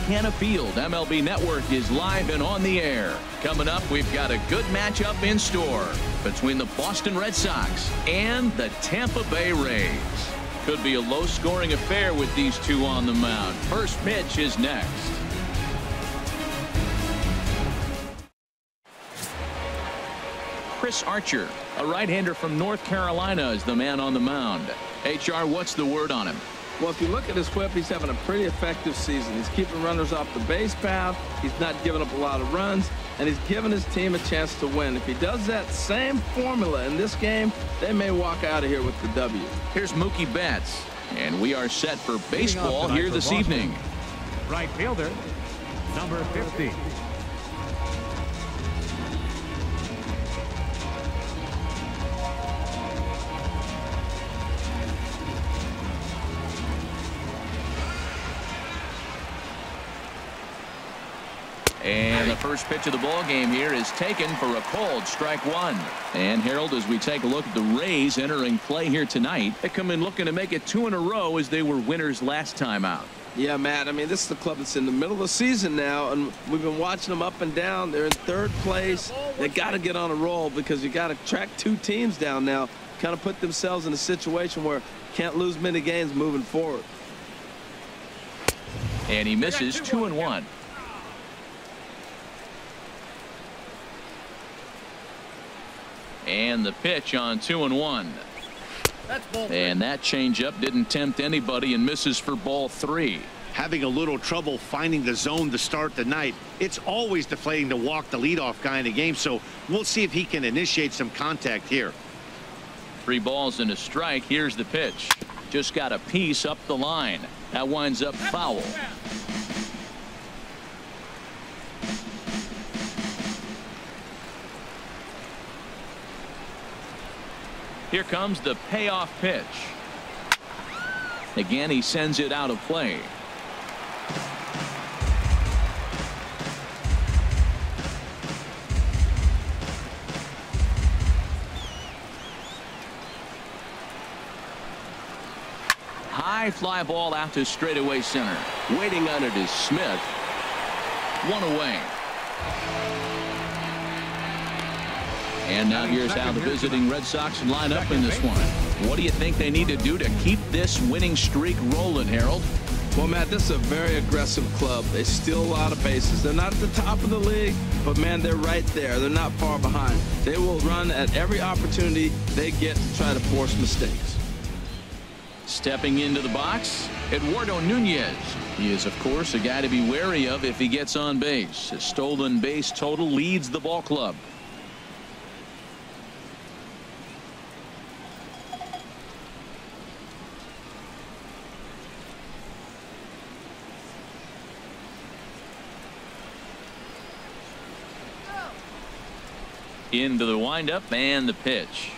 Canna Field. MLB Network is live and on the air. Coming up, we've got a good matchup in store between the Boston Red Sox and the Tampa Bay Rays. Could be a low-scoring affair with these two on the mound. First pitch is next. Chris Archer, a right-hander from North Carolina, is the man on the mound. HR, what's the word on him? Well, if you look at his whip, he's having a pretty effective season. He's keeping runners off the base path. He's not giving up a lot of runs, and he's giving his team a chance to win. If he does that same formula in this game, they may walk out of here with the W. Here's Mookie Betts, and we are set for baseball here this evening. Right fielder, number 50. And the first pitch of the ball game here is taken for a called strike one. And Harold, as we take a look at the Rays entering play here tonight, they come in looking to make it 2 in a row as they were winners last time out. Yeah, Matt, I mean, this is the club that's in the middle of the season now, and we've been watching them up and down. They're in third place. They got to get on a roll because you got to track 2 teams down now, kind of put themselves in a situation where can't lose many games moving forward. And he misses 2-1. And the pitch on 2-1. And that changeup didn't tempt anybody and misses for ball 3. Having a little trouble finding the zone to start the night. It's always deflating to walk the leadoff guy in the game, so we'll see if he can initiate some contact here. 3 balls and a strike. Here's the pitch. Just got a piece up the line. That winds up foul. Here comes the payoff pitch. Again, he sends it out of play. High fly ball out to straightaway center. Waiting on it is Smith. 1 away. And now here's how the visiting Red Sox line up in this one. What do you think they need to do to keep this winning streak rolling, Harold? Well, Matt, this is a very aggressive club. They steal a lot of bases. They're not at the top of the league, but, man, they're right there. They're not far behind. They will run at every opportunity they get to try to force mistakes. Stepping into the box, Eduardo Nunez. He is, of course, a guy to be wary of if he gets on base. His stolen base total leads the ball club. Into the windup and the pitch.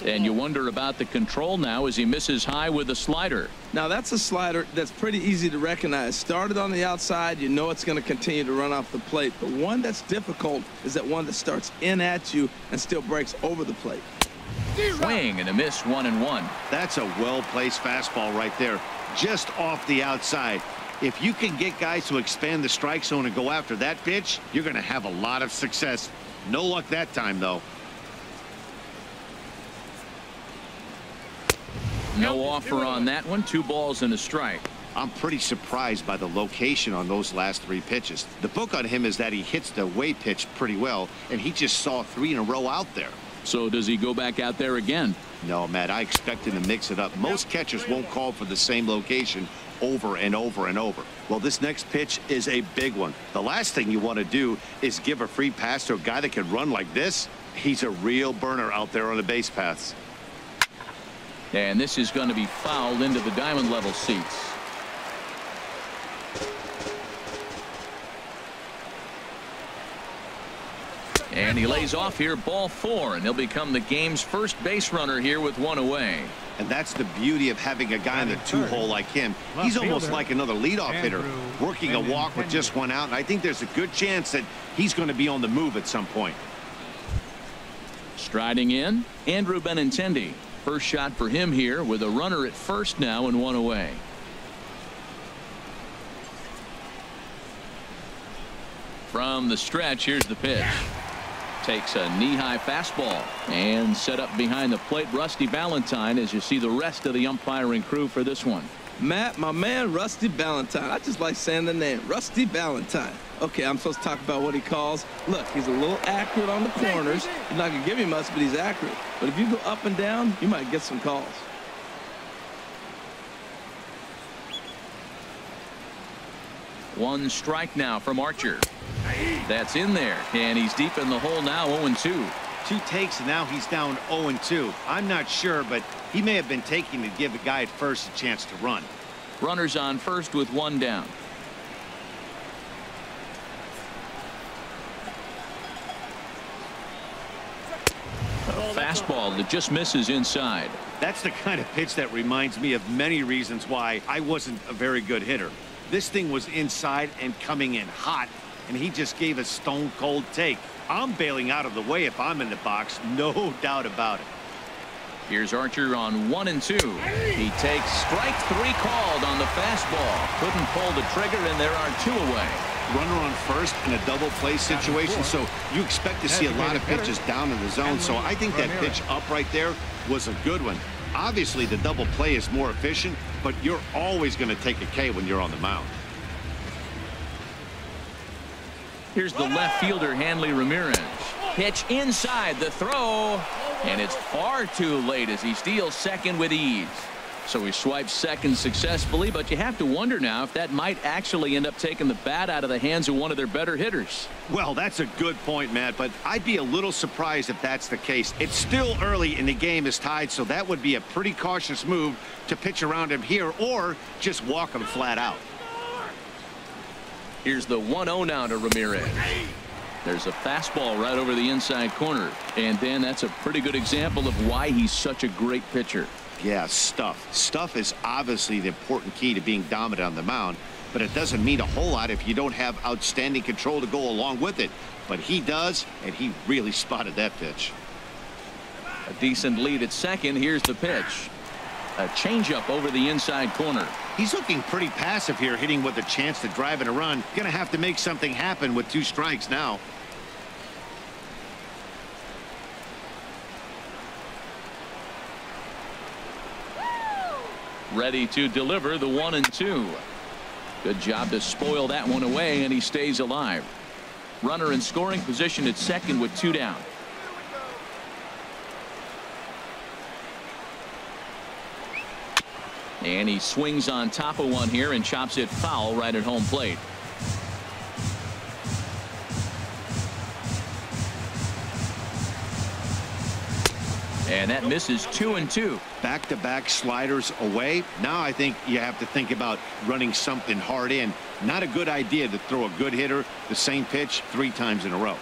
And you wonder about the control now as he misses high with a slider. Now that's a slider that's pretty easy to recognize. Started on the outside, you know it's going to continue to run off the plate. The one that's difficult is that one that starts in at you and still breaks over the plate. Swing and a miss, 1-1. That's a well-placed fastball right there, just off the outside. If you can get guys to expand the strike zone and go after that pitch, you're going to have a lot of success. No luck that time, though. No offer on that one. 2 balls and a strike. I'm pretty surprised by the location on those last 3 pitches. The book on him is that he hits the away pitch pretty well, and he just saw 3 in a row out there. So does he go back out there again? No, Matt, I expect him to mix it up. Most catchers won't call for the same location over and over and over. Well, this next pitch is a big one. The last thing you want to do is give a free pass to a guy that can run like this. He's a real burner out there on the base paths. And this is going to be fouled into the diamond level seats. And he lays off here, ball 4, and he'll become the game's first base runner here with 1 away. And that's the beauty of having a guy in the 2-hole like him. He's almost like another leadoff hitter, working a walk with just 1 out, and I think there's a good chance that he's going to be on the move at some point. Striding in, Andrew Benintendi. First shot for him here with a runner at first now and 1 away. From the stretch, here's the pitch. Takes a knee-high fastball and set up behind the plate. Rusty Valentine, as you see the rest of the umpiring crew for this one. Matt, my man, Rusty Valentine. I just like saying the name, Rusty Valentine. Okay, I'm supposed to talk about what he calls. Look, he's a little accurate on the corners. He's not going to give you much, but he's accurate. But if you go up and down, you might get some calls. One strike now from Archer. That's in there, and he's deep in the hole now, 0-2. 2 takes, and now he's down 0-2. I'm not sure, but he may have been taking to give the guy at first a chance to run. Runners on first with 1 down. A fastball that just misses inside. That's the kind of pitch that reminds me of many reasons why I wasn't a very good hitter. This thing was inside and coming in hot, and he just gave a stone-cold take. I'm bailing out of the way if I'm in the box, no doubt about it. Here's Archer on 1-2. He takes strike 3 called on the fastball. Couldn't pull the trigger, and there are 2 away. Runner on first in a double play situation, so you expect to see a lot of pitches down in the zone. So I think that pitch up right there was a good one. Obviously, the double play is more efficient, but you're always going to take a K when you're on the mound. Here's the left fielder, Hanley Ramirez. Pitch inside, the throw, and it's far too late as he steals second with ease. So he swipes second successfully, but you have to wonder now if that might actually end up taking the bat out of the hands of one of their better hitters. Well, that's a good point, Matt, but I'd be a little surprised if that's the case. It's still early and the game is tied, so that would be a pretty cautious move to pitch around him here or just walk him flat out. Here's the 1-0 now to Ramirez. There's a fastball right over the inside corner, and Dan, that's a pretty good example of why he's such a great pitcher. Yeah, stuff. Stuff is obviously the important key to being dominant on the mound, but it doesn't mean a whole lot if you don't have outstanding control to go along with it. But he does, and he really spotted that pitch. A decent lead at second. Here's the pitch. A changeup over the inside corner. He's looking pretty passive here, hitting with a chance to drive in a run. Gonna have to make something happen with 2 strikes now. Ready to deliver the 1-2. Good job to spoil that one away, and he stays alive. Runner in scoring position at second with 2 down. And he swings on top of one here and chops it foul right at home plate. And that misses 2-2. Back-to-back sliders away. Now I think you have to think about running something hard in. Not a good idea to throw a good hitter the same pitch 3 times in a row.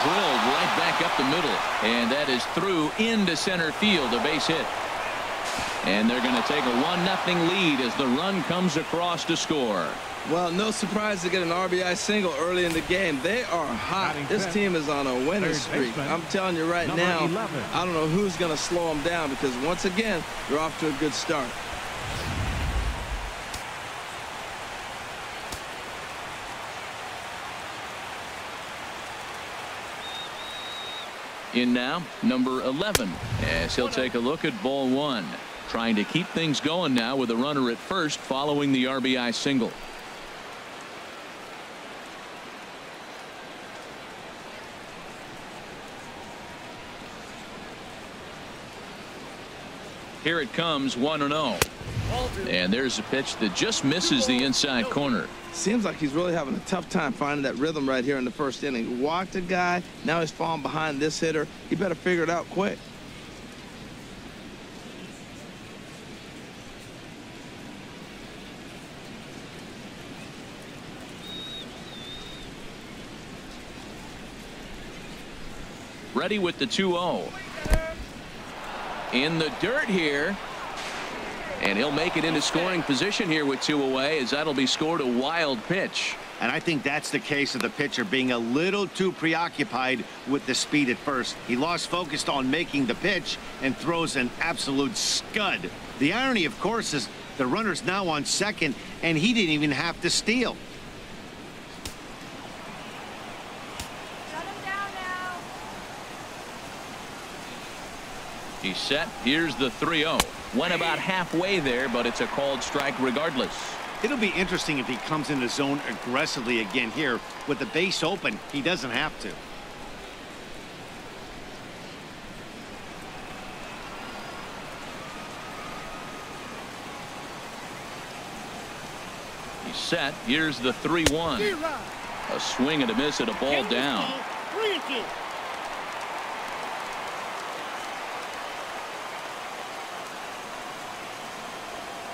Drilled right back up the middle, and that is through into center field, a base hit. And they're going to take a 1-0 lead as the run comes across to score. Well, no surprise to get an RBI single early in the game. They are hot. This team is on a winning streak. I'm telling you right now, I don't know who's going to slow them down because once again, they're off to a good start. In now, number 11, as he'll take a look at ball 1. Trying to keep things going now with a runner at first following the RBI single. Here it comes, 1-0. And there's a pitch that just misses the inside corner. Seems like he's really having a tough time finding that rhythm right here in the first inning. He walked a guy. Now he's falling behind this hitter. He better figure it out quick. Ready with the 2-0. In the dirt here. And he'll make it into scoring position here with 2 away, as that'll be scored. A wild pitch. And I think that's the case of the pitcher being a little too preoccupied with the speed at first. He lost focus on making the pitch and throws an absolute scud. The irony, of course, is the runner's now on second, and he didn't even have to steal. He's set. Here's the 3-0. Went about halfway there, but it's a called strike regardless. It'll be interesting if he comes in the zone aggressively again here. With the base open, he doesn't have to. He's set. Here's the 3-1. A swing and a miss at a ball down.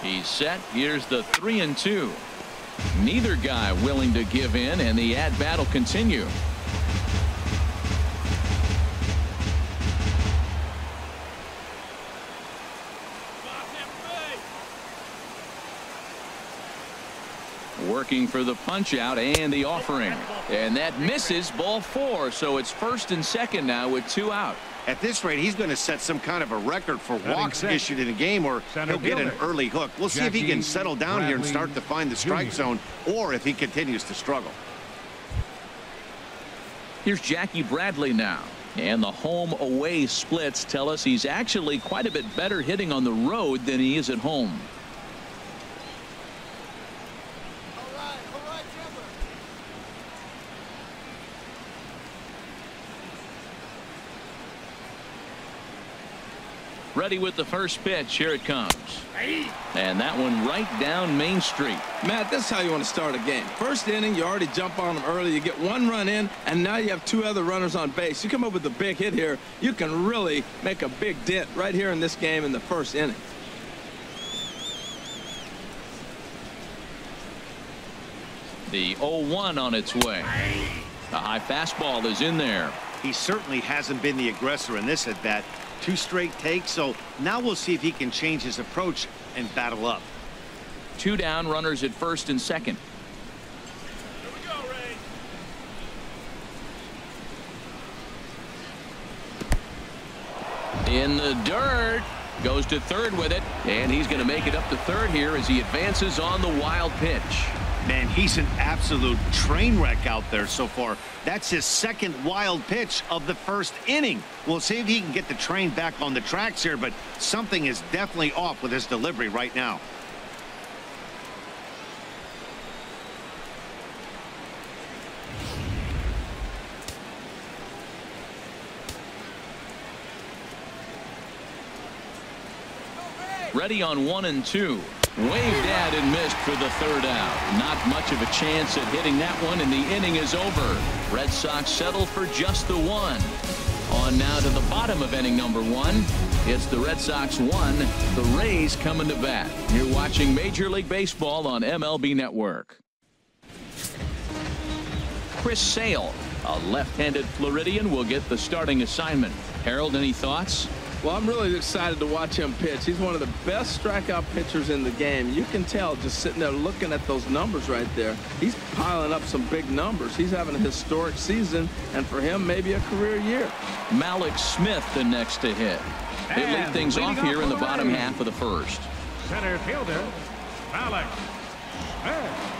He's set. Here's the 3-2. Neither guy willing to give in, and the at-bat will continue. Working for the punch out and the offering, and that misses. Ball 4, so it's first and second now with 2 out. At this rate, he's going to set some kind of a record for walks issued in a game, or he'll get an early hook. We'll see if he can settle down here and start to find the strike zone, or if he continues to struggle. Here's Jackie Bradley now, and the home-away splits tell us he's actually quite a bit better hitting on the road than he is at home. Ready with the first pitch. Here it comes. And that one right down Main Street. Matt, this is how you want to start a game. First inning, you already jump on them early. You get 1 run in, and now you have 2 other runners on base. You come up with a big hit here, you can really make a big dent right here in this game in the first inning. The 0-1 on its way. The high fastball is in there. He certainly hasn't been the aggressor in this at bat. 2 straight takes, so now we'll see if he can change his approach and battle up. 2 down, runners at first and second. Here we go, Ray. In the dirt. Goes to third with it, and he's going to make it up to third here as he advances on the wild pitch. Man, he's an absolute train wreck out there so far. That's his second wild pitch of the first inning. We'll see if he can get the train back on the tracks here, but something is definitely off with his delivery right now. Ready on 1 and 2. Waved at and missed for the 3rd out. Not much of a chance at hitting that one, and the inning is over. Red Sox settle for just the 1. On now to the bottom of inning number 1. It's the Red Sox 1. The Rays coming to bat. You're watching Major League Baseball on MLB Network. Chris Sale, a left-handed Floridian, will get the starting assignment. Harold, any thoughts? Well, I'm really excited to watch him pitch. He's one of the best strikeout pitchers in the game. You can tell just sitting there looking at those numbers right there. He's piling up some big numbers. He's having a historic season, and for him, maybe a career year. Malik Smith the next to hit. They lead things off here in the bottom half of the first. Center fielder, Malik Smith.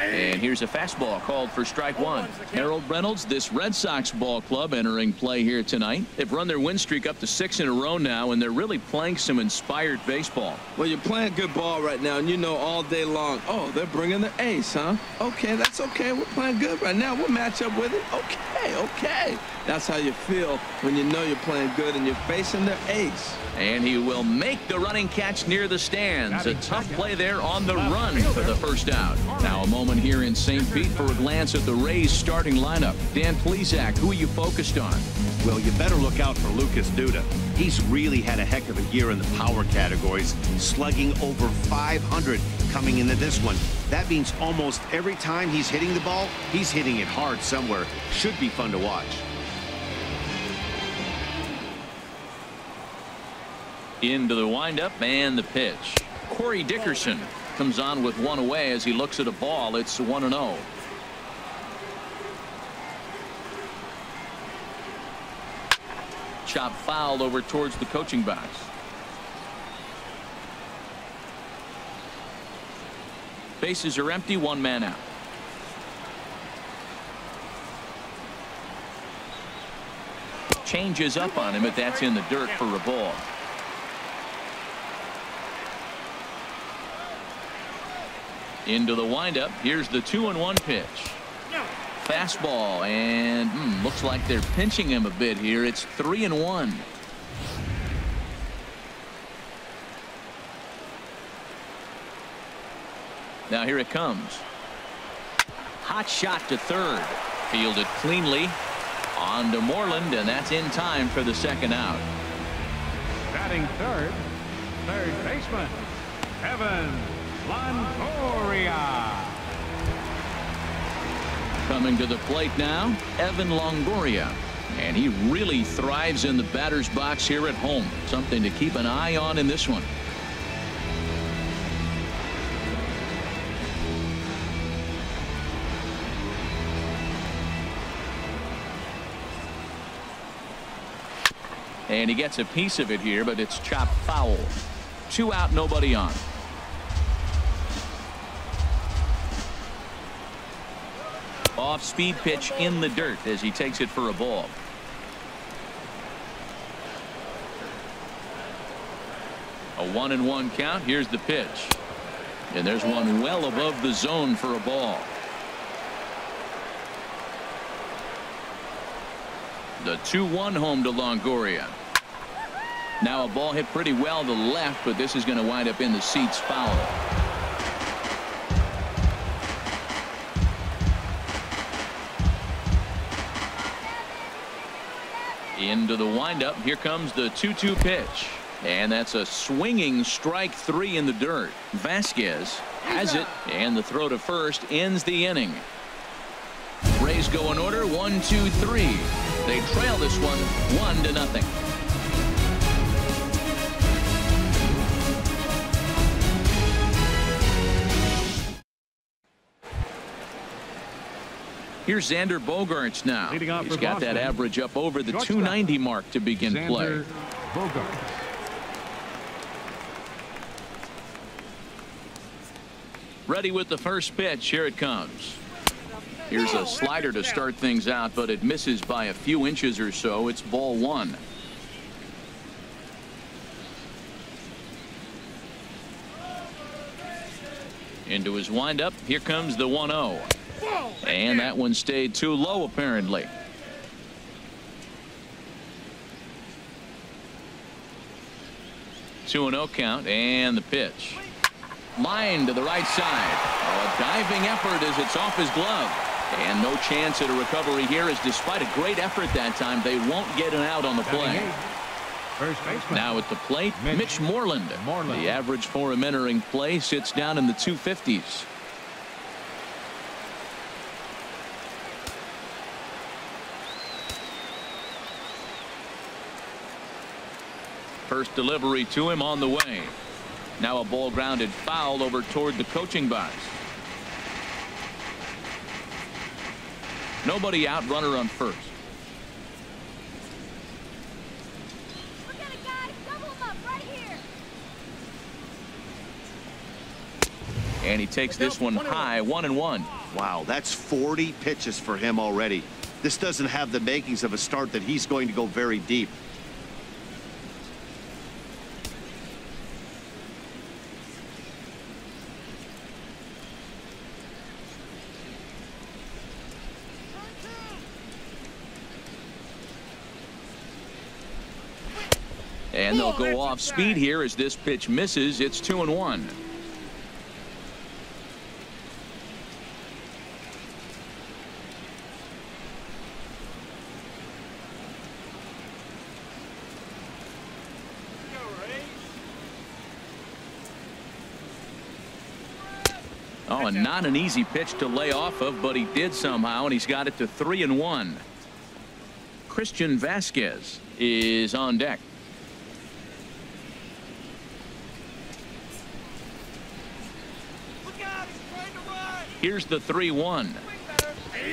And here's a fastball called for strike 1. Harold Reynolds, this Red Sox ball club entering play here tonight. They've run their win streak up to 6 in a row now, and they're really playing some inspired baseball. Well, you're playing good ball right now, and you know all day long, oh, they're bringing the ace, huh? Okay, that's okay. We're playing good right now. We'll match up with it. Okay. That's how you feel when you know you're playing good and you're facing their ace. And he will make the running catch near the stands. A tough play there on the run for the first out. Now a moment here in St. Pete for a glance at the Rays starting lineup. Dan Plesac, who are you focused on? Well, you better look out for Lucas Duda. He's really had a heck of a year in the power categories, slugging over 500 coming into this one. That means almost every time he's hitting the ball, he's hitting it hard somewhere. Should be fun to watch. Into the windup and the pitch. Corey Dickerson comes on with one away as he looks at a ball. It's 1-0. Chop foul over towards the coaching box. Bases are empty, one man out. Changes up on him, but that's in the dirt for a ball. Into the windup. Here's the 2-1 pitch. Fastball, and looks like they're pinching him a bit here. It's 3-1. Now here it comes. Hot shot to third. Fielded cleanly. On to Moreland, and that's in time for the second out. Batting third baseman, Evan Longoria. Coming to the plate now, Evan Longoria. And he really thrives in the batter's box here at home. Something to keep an eye on in this one. And he gets a piece of it here, but it's chopped foul. 2 out, nobody on. Off-speed pitch in the dirt as he takes it for a ball. A 1-1 count. Here's the pitch. And there's one well above the zone for a ball. The 2-1 home to Longoria. Now a ball hit pretty well to the left, but this is going to wind up in the seats foul. Into the windup. Here comes the 2-2 pitch. And that's a swinging strike 3 in the dirt. Vasquez has it, and the throw to first ends the inning. Rays go in order, 1, 2, 3. They trail this one 1-0. Here's Xander Bogaerts now. He's got that average up over the 290 mark to begin play. Bogaerts. Ready with the first pitch. Here it comes. Here's a slider to start things out, but it misses by a few inches or so. It's ball 1. Into his windup. Here comes the 1-0. And that one stayed too low, apparently. Two 2-0 count, and the pitch. Line to the right side. A diving effort as it's off his glove. And no chance at a recovery here, as despite a great effort that time, they won't get an out on the play. First baseman. Now at the plate, Mitch Moreland. The average for him entering play sits down in the 250s. First delivery to him on the way. Now a ball grounded foul over toward the coaching box. Nobody out, runner on first. Look at it, guys. Double him up right here. And he takes this one high, 1-1. Wow, that's 40 pitches for him already. This doesn't have the makings of a start that he's going to go very deep. And they'll go off speed here as this pitch misses. It's 2-1. Oh, and not an easy pitch to lay off of, but he did somehow, and he's got it to 3-1. Christian Vasquez is on deck. Here's the 3-1.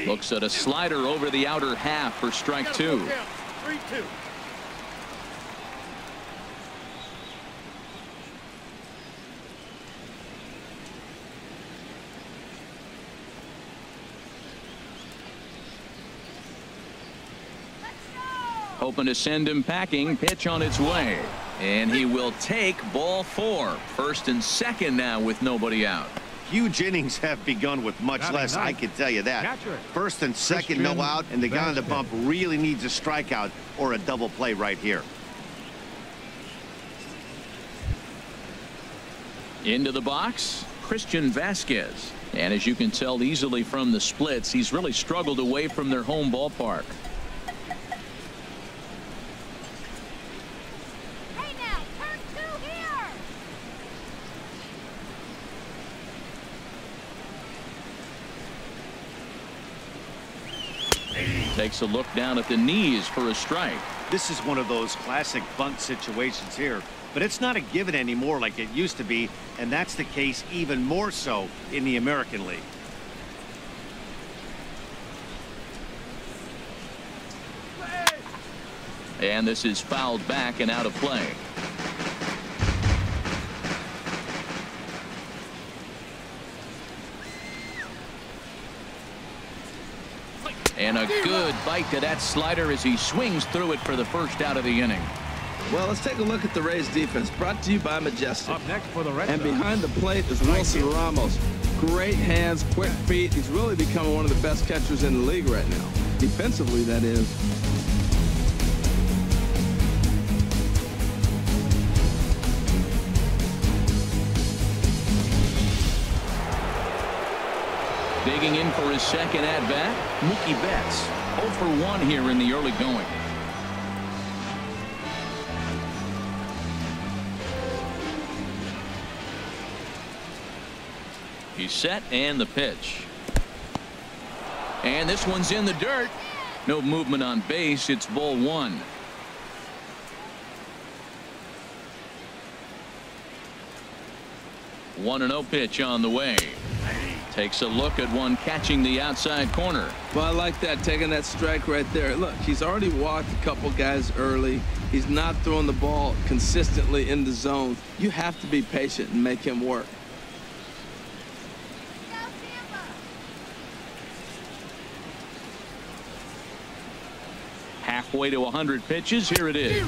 Looks at a slider over the outer half for strike 2. 3-2. Hoping to send him packing. Pitch on its way. And he will take ball 4. First and second now with nobody out. Huge innings have begun with much less, I can tell you that. First and second, no out, and the guy on the bump really needs a strikeout or a double play right here. Into the box, Christian Vasquez. And as you can tell easily from the splits, he's really struggled away from their home ballpark. Takes a look down at the knees for a strike. This is one of those classic bunt situations here, but it's not a given anymore like it used to be, and that's the case even more so in the American League. And this is fouled back and out of play. And a good bite to that slider as he swings through it for the first out of the inning. Well, let's take a look at the Rays defense, brought to you by Majestic. Up next for the Red And Sox. behind the plate is Wilson Ramos. Great hands, quick feet. He's really becoming one of the best catchers in the league right now. Defensively, that is. Digging in for his second at-bat, Mookie Betts. 0 for 1 here in the early going. He's set, and the pitch. And this one's in the dirt. No movement on base. It's ball 1. One 1-0 pitch on the way. Takes a look at one catching the outside corner. Well, I like that, taking that strike right there. Look, he's already walked a couple guys early. He's not throwing the ball consistently in the zone. You have to be patient and make him work. Go Tampa. Halfway to 100 pitches. Here it is.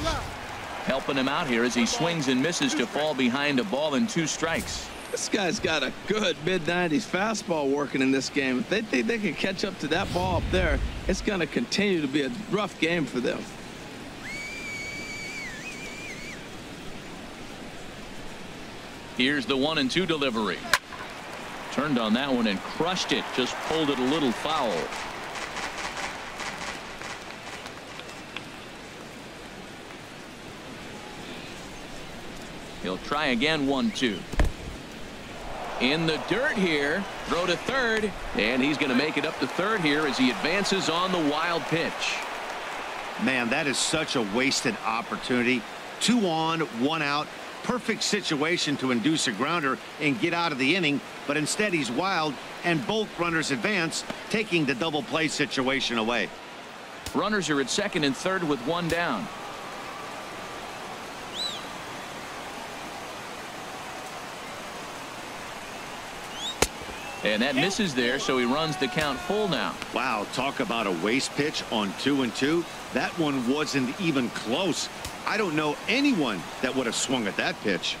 Helping him out here as he swings and misses to fall behind a ball and 2 strikes. This guy's got a good mid-90s fastball working in this game. If they think they can catch up to that ball up there, it's going to continue to be a rough game for them. Here's the 1-2 delivery. Turned on that one and crushed it. Just pulled it a little foul. He'll try again. 1-2. In the dirt here. Throw to third. And he's going to make it up to third here as he advances on the wild pitch. Man, that is such a wasted opportunity. 2 on, 1 out. Perfect situation to induce a grounder and get out of the inning, but instead he's wild and both runners advance, taking the double play situation away. Runners are at second and third with 1 down. And that misses there, so he runs the count full now. Wow, talk about a waste pitch on 2-2. That one wasn't even close. I don't know anyone that would have swung at that pitch.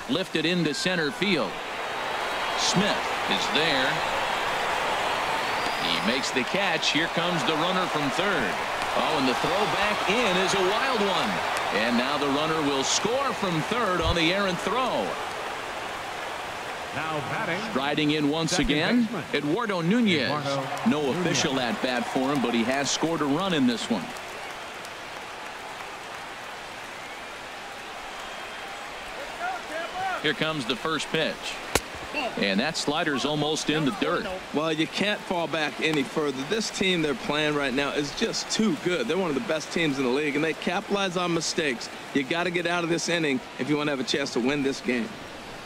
Lifted into center field. Smith is there. He makes the catch. Here comes the runner from third. Oh, and the throw back in is a wild one. And now the runner will score from third on the errant throw. Now batting. Riding in once Second again, baseman. Eduardo Nunez. Eduardo No Nunez. official at bat for him, but he has scored a run in this one. Here comes the first pitch. And that slider's almost in the dirt. Well, you can't fall back any further. This team they're playing right now is just too good. They're one of the best teams in the league, and they capitalize on mistakes. You got to get out of this inning if you want to have a chance to win this game.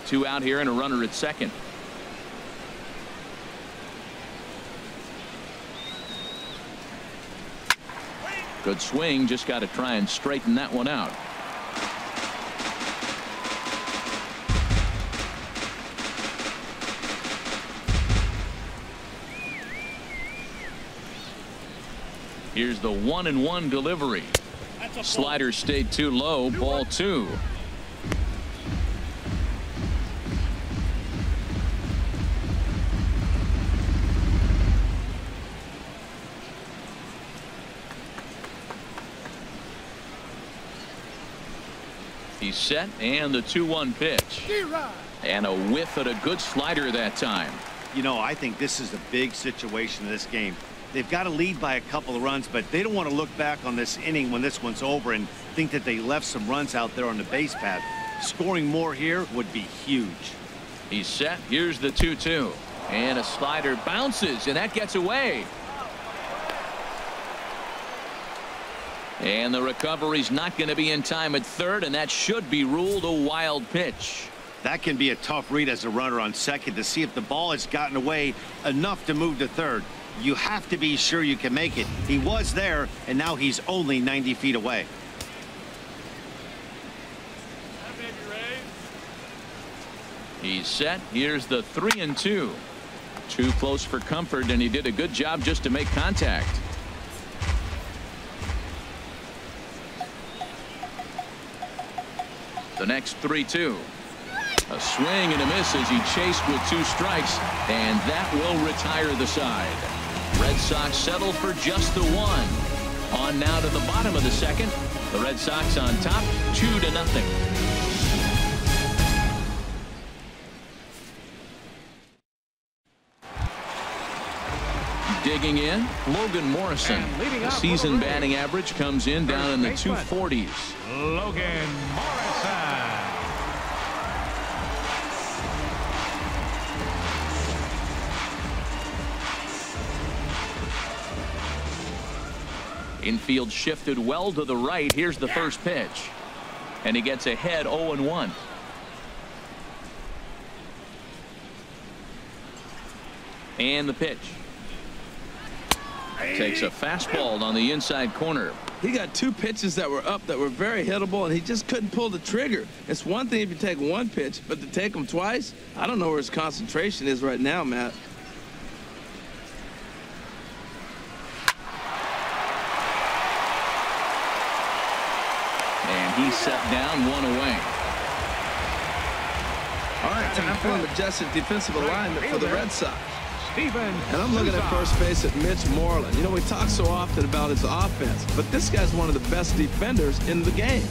2 out here and a runner at second. Good swing, just got to try and straighten that one out. Here's the 1-1 delivery. Slider stayed too low. Ball 2. He's set, and the 2-1 pitch. And a whiff at a good slider that time. You know, I think this is a big situation in this game. They've got to lead by a couple of runs, but they don't want to look back on this inning when this one's over and think that they left some runs out there on the base path. Scoring more here would be huge. He's set. Here's the 2-2. And a slider bounces, and that gets away. And the recovery's not going to be in time at third, and that should be ruled a wild pitch. That can be a tough read as a runner on second to see if the ball has gotten away enough to move to third. You have to be sure you can make it. He was there, and now he's only 90 feet away. He's set. Here's the 3-2. Too close for comfort, and he did a good job just to make contact. The next 3-2. A swing and a miss as he chased with 2 strikes, and that will retire the side. Red Sox settle for just the 1. On now to the bottom of the second. The Red Sox on top, 2-0. Digging in, Logan Morrison. The season batting average comes in down in the 240s. Logan Morrison. Infield shifted well to the right. Here's the first pitch. And he gets ahead 0-1. And the pitch. Takes a fastball on the inside corner. He got 2 pitches that were up that were very hittable, and he just couldn't pull the trigger. It's one thing if you take 1 pitch, but to take them twice, I don't know where his concentration is right now, Matt. And he's set down 1 away. All right, time for an adjusted defensive alignment for the Red Sox. And I'm looking at first base at Mitch Moreland. You know, we talk so often about his offense, but this guy's one of the best defenders in the game.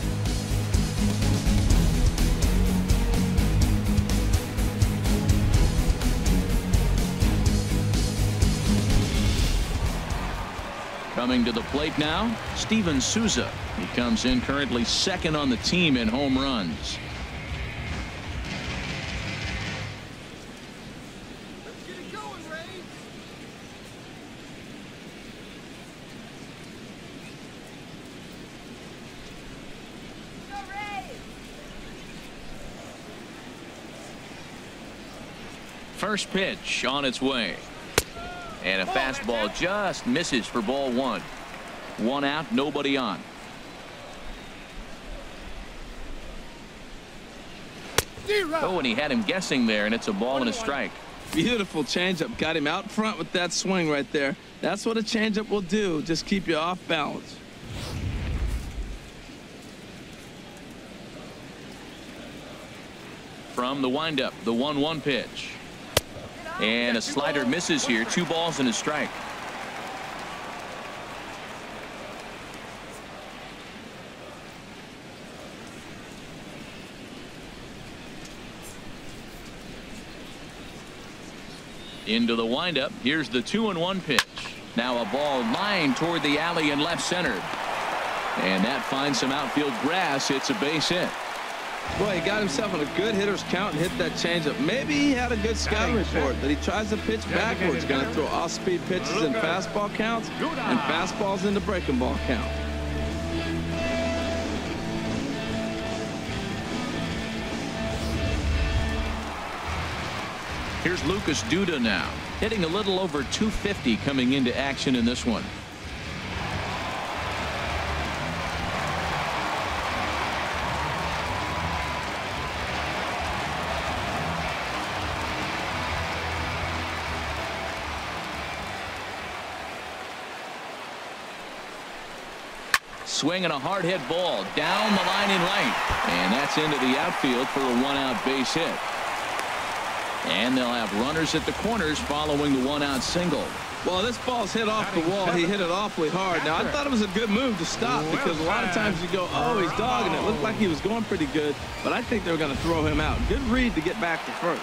Coming to the plate now, Steven Souza. He comes in currently second on the team in home runs. First pitch on its way. And a fastball just misses for ball 1. 1 out, nobody on. Oh, and he had him guessing there, and it's a ball and a strike. Beautiful changeup. Got him out front with that swing right there. That's what a changeup will do. Just keep you off balance. From the windup, the 1-1 pitch. And a slider misses here. 2 balls and a strike. Into the windup. Here's the 2-1 pitch. Now a ball lined toward the alley in left center. And that finds some outfield grass. It's a base hit. Boy, he got himself in a good hitter's count and hit that changeup. Maybe he had a good scouting report that he tries to pitch backwards. Going to throw off-speed pitches in fastball counts and fastballs into breaking ball count. Here's Lucas Duda now, hitting a little over 250 coming into action in this one. Swinging a hard hit ball down the line in right, and that's into the outfield for a one-out base hit. And they'll have runners at the corners following the one-out single. Well, this ball's hit off the wall. He hit it awfully hard. Now, I thought it was a good move to stop because a lot of times you go, oh, he's dogging it. Looked like he was going pretty good, but I think they were going to throw him out. Good read to get back to first.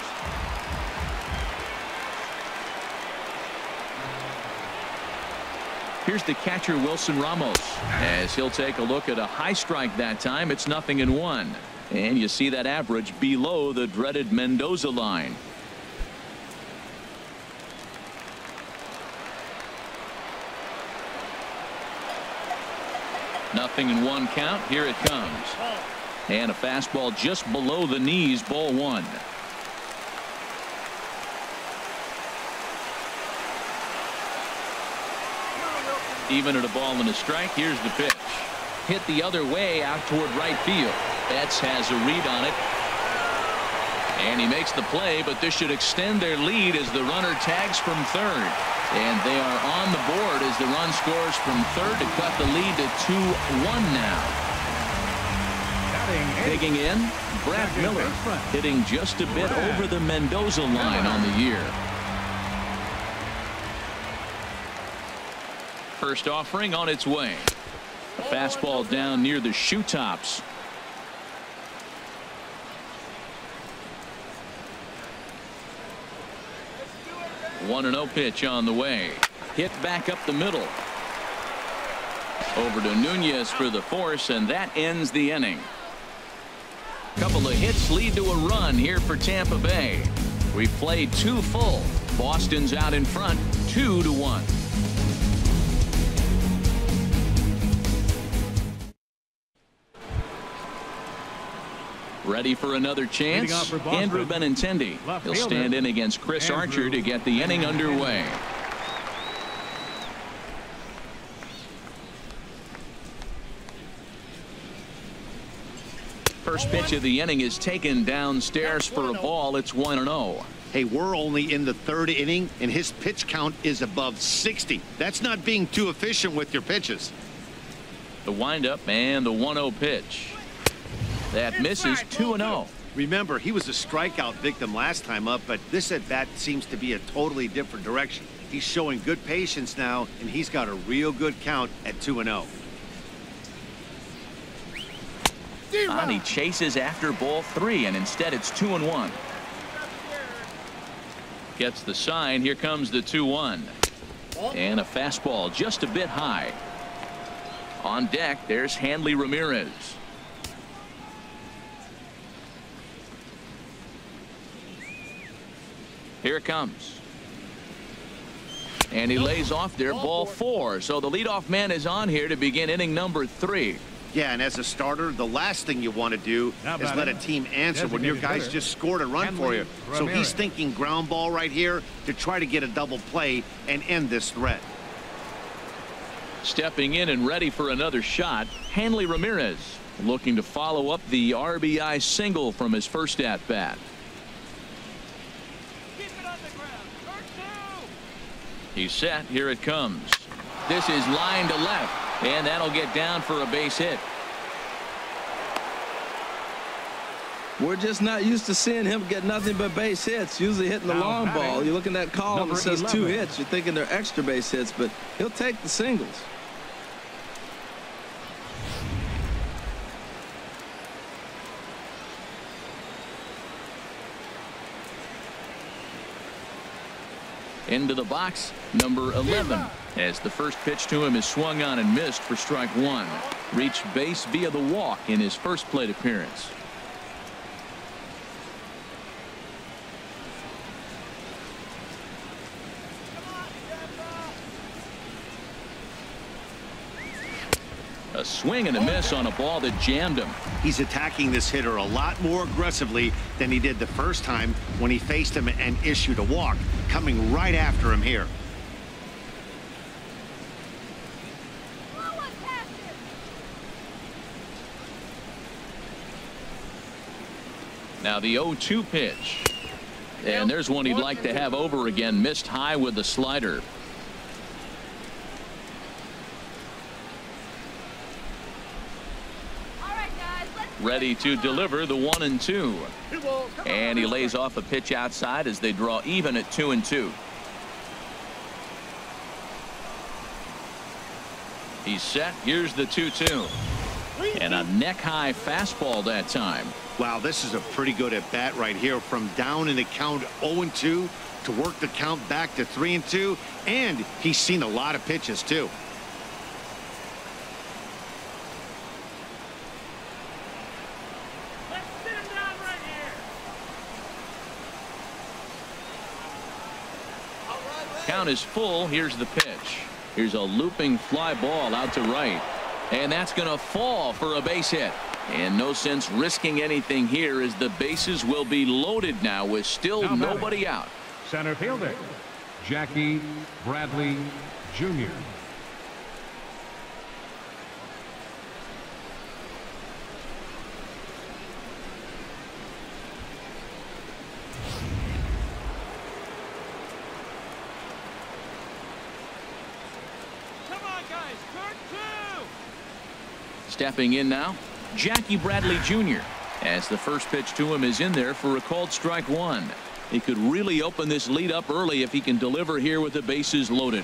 Here's the catcher, Wilson Ramos, as he'll take a look at a high strike that time. It's 0-1. And you see that average below the dreaded Mendoza line. Nothing in one count. Here it comes. And a fastball just below the knees, ball one. Even at a ball and a strike. Here's the pitch. Hit the other way out toward right field. Betts has a read on it. And he makes the play, but this should extend their lead as the runner tags from third. And they are on the board as the run scores from third to cut the lead to 2-1 now. Digging in, Brad Miller, hitting just a bit over the Mendoza line on the year. First offering on its way. A fastball down near the shoe tops. 1-0 pitch on the way. Hit back up the middle. Over to Nunez for the force, and that ends the inning. Couple of hits lead to a run here for Tampa Bay. We've played 2 full. Boston's out in front, 2-1. Ready for another chance. Andrew Benintendi. He'll stand in against Chris Archer to get the inning underway. First pitch of the inning is taken downstairs for a ball. It's 1-0. Hey, we're only in the 3rd inning, and his pitch count is above 60. That's not being too efficient with your pitches. The windup and the 1-0 pitch. That misses. 2-0. Remember, he was a strikeout victim last time up, but this at-bat seems to be a totally different direction. He's showing good patience now, and he's got a real good count at 2-0. He chases after ball 3, and instead it's 2-1. Gets the sign. Here comes the 2-1. And a fastball just a bit high. On deck, there's Hanley Ramirez. Here it comes. And he lays off there, ball 4. So the leadoff man is on here to begin inning number 3. Yeah, and as a starter, the last thing you want to do is let a team answer when your guys just scored a run for you. So he's thinking ground ball right here to try to get a double play and end this threat. Stepping in and ready for another shot, Hanley Ramirez looking to follow up the RBI single from his first at-bat. He's set. Here it comes. This is line to left, and that'll get down for a base hit. We're just not used to seeing him get nothing but base hits. Usually hitting the long ball. You look in that column that says 2 hits. You're thinking they're extra base hits, but he'll take the singles. Into the box, number 11, as the first pitch to him is swung on and missed for strike 1. Reached base via the walk in his first plate appearance. A swing and a miss on a ball that jammed him. He's attacking this hitter a lot more aggressively than he did the first time when he faced him and issued a walk, coming right after him here. Now the 0-2 pitch. And there's one he'd like to have over again. Missed high with the slider. Ready to deliver the 1-2. And he lays off a pitch outside as they draw even at 2-2. He's set. Here's the 2-2. And a neck-high fastball that time. Wow, this is a pretty good at-bat right here. From down in the count 0-2 to work the count back to 3-2. And he's seen a lot of pitches, too. Count is full. Here's the pitch. Here's a looping fly ball out to right. And that's going to fall for a base hit. And no sense risking anything here as the bases will be loaded now with still nobody out. Center fielder, Jackie Bradley Jr. Stepping in now, Jackie Bradley Jr. as the first pitch to him is in there for a called strike one. He could really open this lead up early if he can deliver here with the bases loaded.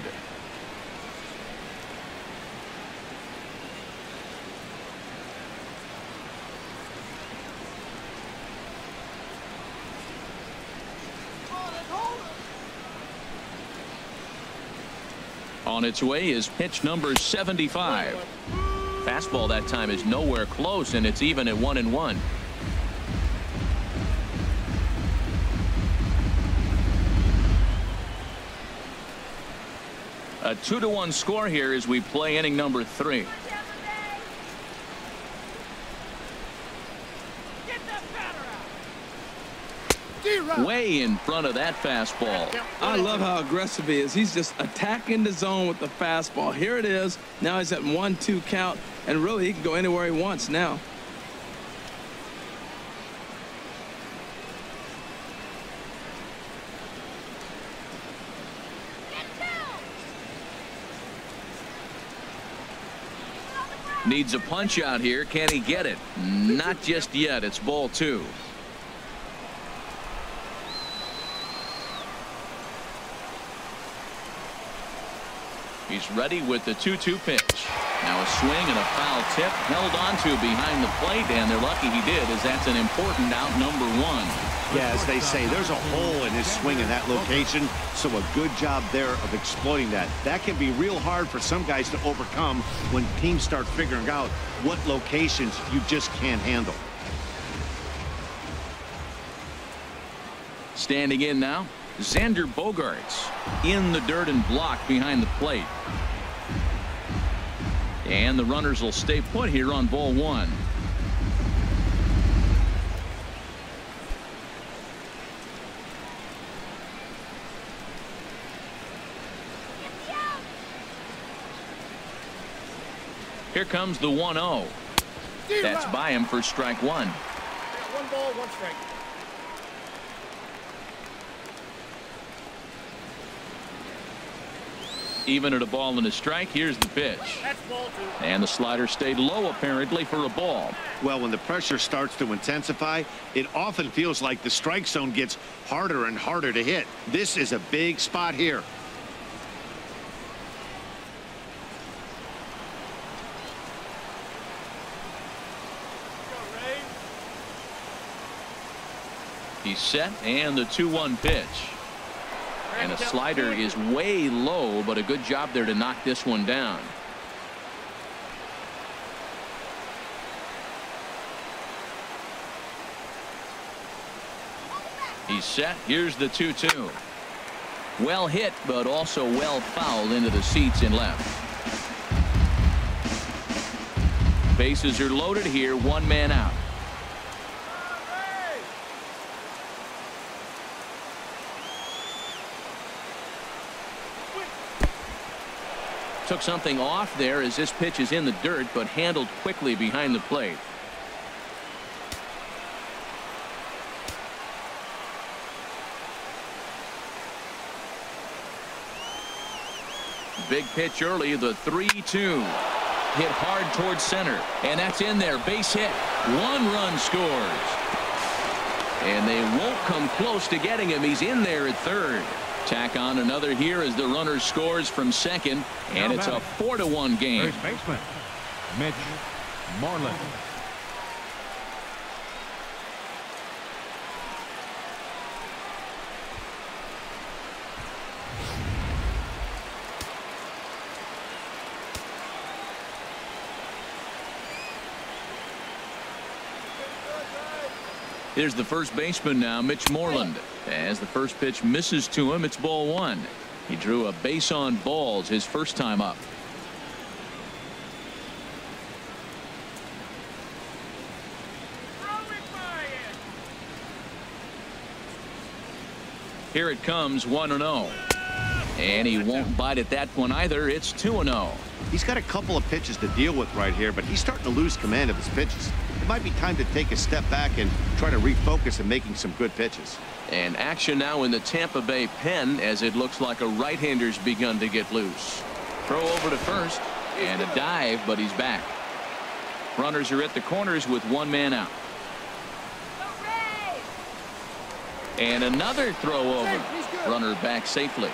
On its way is pitch number 75. Fastball that time is nowhere close, and it's even at 1-1. A 2-1 score here as we play inning number 3. Way in front of that fastball. I love how aggressive he is. He's just attacking the zone with the fastball. Here it is. Now he's at 1-2 count, and really he can go anywhere he wants now. Needs a punch out here. Can he get it? Not just yet. It's ball 2. He's ready with the 2-2 pitch. Now a swing and a foul tip held onto behind the plate, and they're lucky he did, as that's an important out number 1. Yeah, as they say, there's a hole in his swing in that location, so a good job there of exploiting that. That can be real hard for some guys to overcome when teams start figuring out what locations you just can't handle. Standing in now, Xander Bogaerts in the dirt and blocked behind the plate. And the runners will stay put here on ball 1. Here comes the 1-0. That's by him for strike 1. 1 ball, 1 strike. Even at a ball and a strike. Here's the pitch. That's ball 2. And the slider stayed low apparently for a ball. Well, when the pressure starts to intensify, it often feels like the strike zone gets harder and harder to hit. This is a big spot here. He's set, and the 2-1 pitch. And the slider is way low, but a good job there to knock this one down. He's set. Here's the 2-2. Well hit, but also well fouled into the seats in left. Bases are loaded here, one man out. Took something off there as this pitch is in the dirt, but handled quickly behind the plate. Big pitch early, the 3-2. Hit hard towards center, and that's in there. Base hit. One run scores. And they won't come close to getting him. He's in there at third. Tack on another here as the runner scores from second, and it's a 4-1 game. First baseman, Mitch Moreland. Here's the first baseman now, Mitch Moreland. As the first pitch misses to him, it's ball one. He drew a base on balls his first time up. Here it comes, 1-0. And he won't bite at that one either. It's 2-0. He's got a couple of pitches to deal with right here, but he's starting to lose command of his pitches. It might be time to take a step back and try to refocus on making some good pitches. And action now in the Tampa Bay pen as it looks like a right-hander's begun to get loose. Throw over to first and a dive, but he's back. Runners are at the corners with one man out. And another throw over. Runner back safely.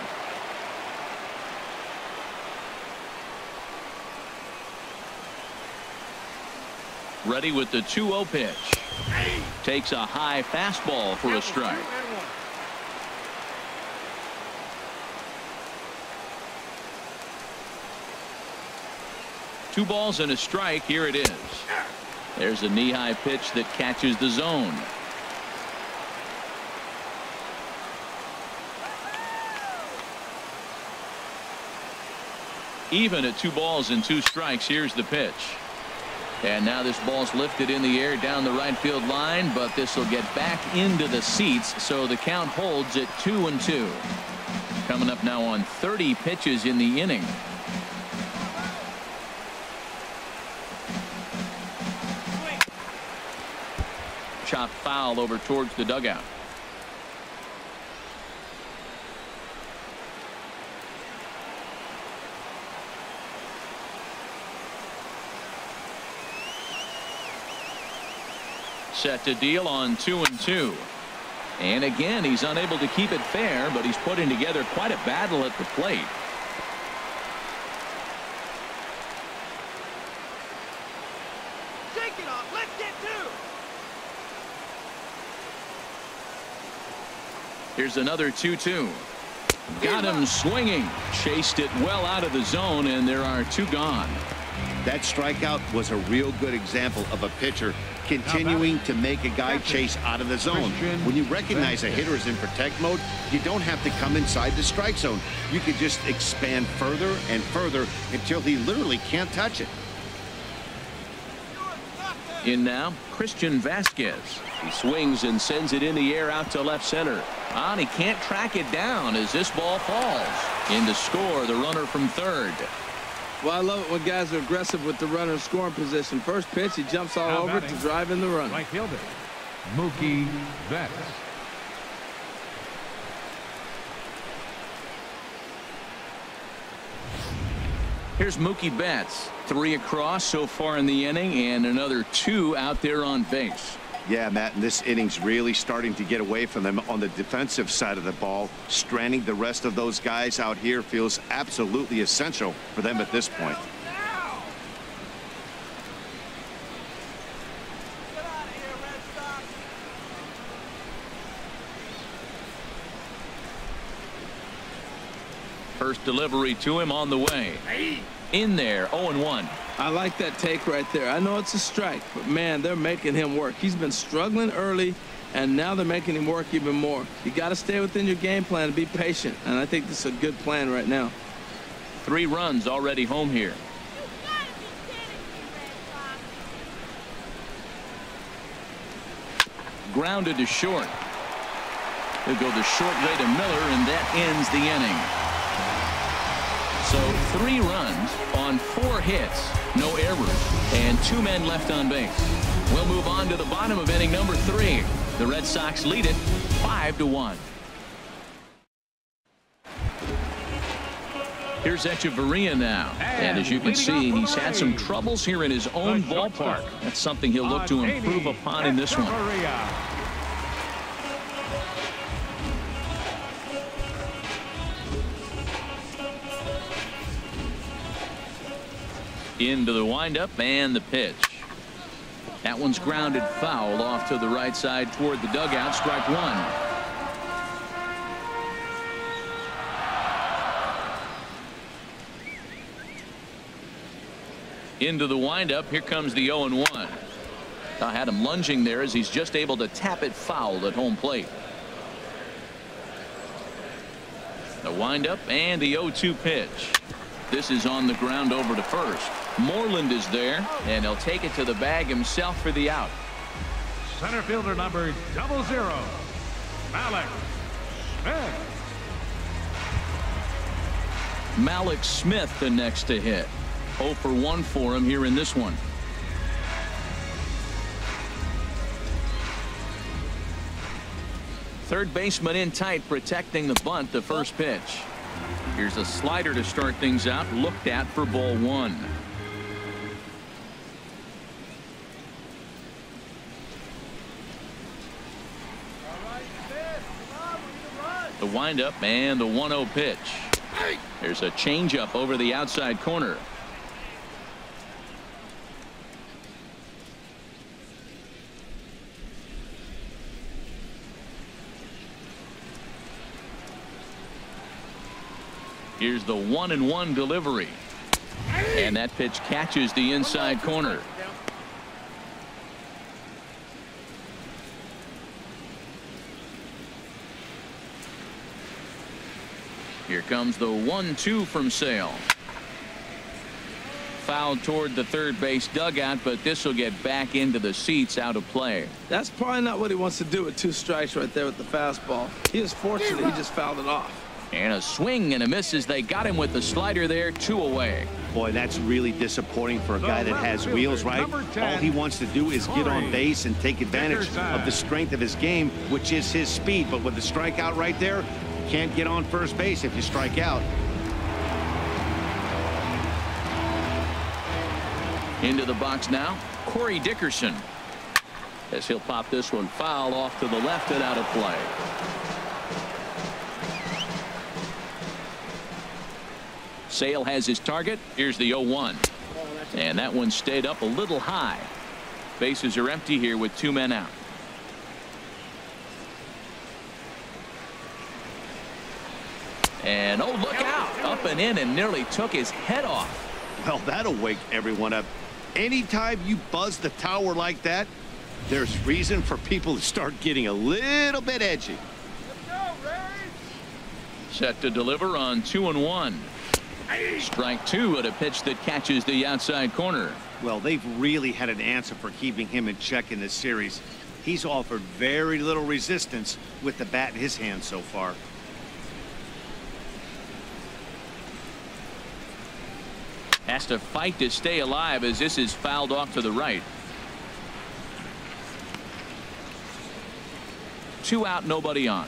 Ready with the 2-0 pitch. Takes a high fastball for a strike. Two balls and a strike. Here it is. There's a knee-high pitch that catches the zone. Even at 2 balls and 2 strikes. Here's the pitch. And now this ball's lifted in the air down the right field line, but this will get back into the seats, so the count holds at 2-2. Coming up now on 30 pitches in the inning. Chopped foul over towards the dugout. Set to deal on 2-2. And again, he's unable to keep it fair, but he's putting together quite a battle at the plate. Shake it off. Let's get two. Here's another 2-2. Got him swinging. Chased it well out of the zone, and there are 2 gone. That strikeout was a real good example of a pitcher continuing to make a guy chase out of the zone. When you recognize a hitter is in protect mode, you don't have to come inside the strike zone. You can just expand further and further until he literally can't touch it. In now, Christian Vasquez. He swings and sends it in the air out to left center. And he can't track it down as this ball falls. In to score the runner from third. Well, I love it when guys are aggressive with the runner in scoring position. First pitch, he jumps all over to drive in the run. Right fielder, Mookie Betts. Here's Mookie Betts. 3 across so far in the inning, and another 2 out there on base. Yeah, Matt, and this inning's really starting to get away from them on the defensive side of the ball. Stranding the rest of those guys out here feels absolutely essential for them at this point. First delivery to him on the way. In there, 0-1. I like that take right there. I know it's a strike, but man, they're making him work. He's been struggling early, and now they're making him work even more. You got to stay within your game plan and be patient, and I think this is a good plan right now. 3 runs already home here. grounded to short. He'll go the short way to Miller, and that ends the inning. So 3 runs on 4 hits, no errors, and 2 men left on base. We'll move on to the bottom of inning number 3. The Red Sox lead it 5-1. Here's Echeverria now. And as you can see, he's had some troubles here in his own ballpark. That's something he'll look to improve upon in this one. Into the windup and the pitch. That one's grounded foul off to the right side toward the dugout. Strike 1. Into the windup. Here comes the 0-1. I had him lunging there as he's just able to tap it foul at home plate. The windup and the 0-2 pitch. This is on the ground over to first. Moreland is there, and he'll take it to the bag himself for the out. Center fielder number 00, Malik Smith. Malik Smith the next to hit. 0 for 1 for him here in this one. Third baseman in tight, protecting the bunt. The first pitch. Here's a slider to start things out, looked at for ball 1. The windup and the 1-0 pitch. There's a changeup over the outside corner. Here's the 1-1 delivery. And that pitch catches the inside corner. Here comes the 1-2 from Sale. Fouled toward the third base dugout, but this will get back into the seats, out of play. That's probably not what he wants to do with 2 strikes right there with the fastball. He was fortunate he just fouled it off. And a swing and a miss as they got him with the slider there. 2 away. Boy, that's really disappointing for a guy that has wheels, right? All he wants to do is get on base and take advantage of the strength of his game, which is his speed. But with the strikeout right there, you can't get on first base if you strike out. Into the box now, Corey Dickerson. As he'll pop this one foul off to the left and out of play. Sale has his target. Here's the 0-1. And that one stayed up a little high. Bases are empty here with 2 men out. And oh, look out. Up and in and nearly took his head off. Well, that'll wake everyone up. Anytime you buzz the tower like that, there's reason for people to start getting a little bit edgy. Set to deliver on 2-1. Strike 2 at a pitch that catches the outside corner. Well, they've really had an answer for keeping him in check in this series. He's offered very little resistance with the bat in his hand so far. Has to fight to stay alive as this is fouled off to the right. 2 out, nobody on.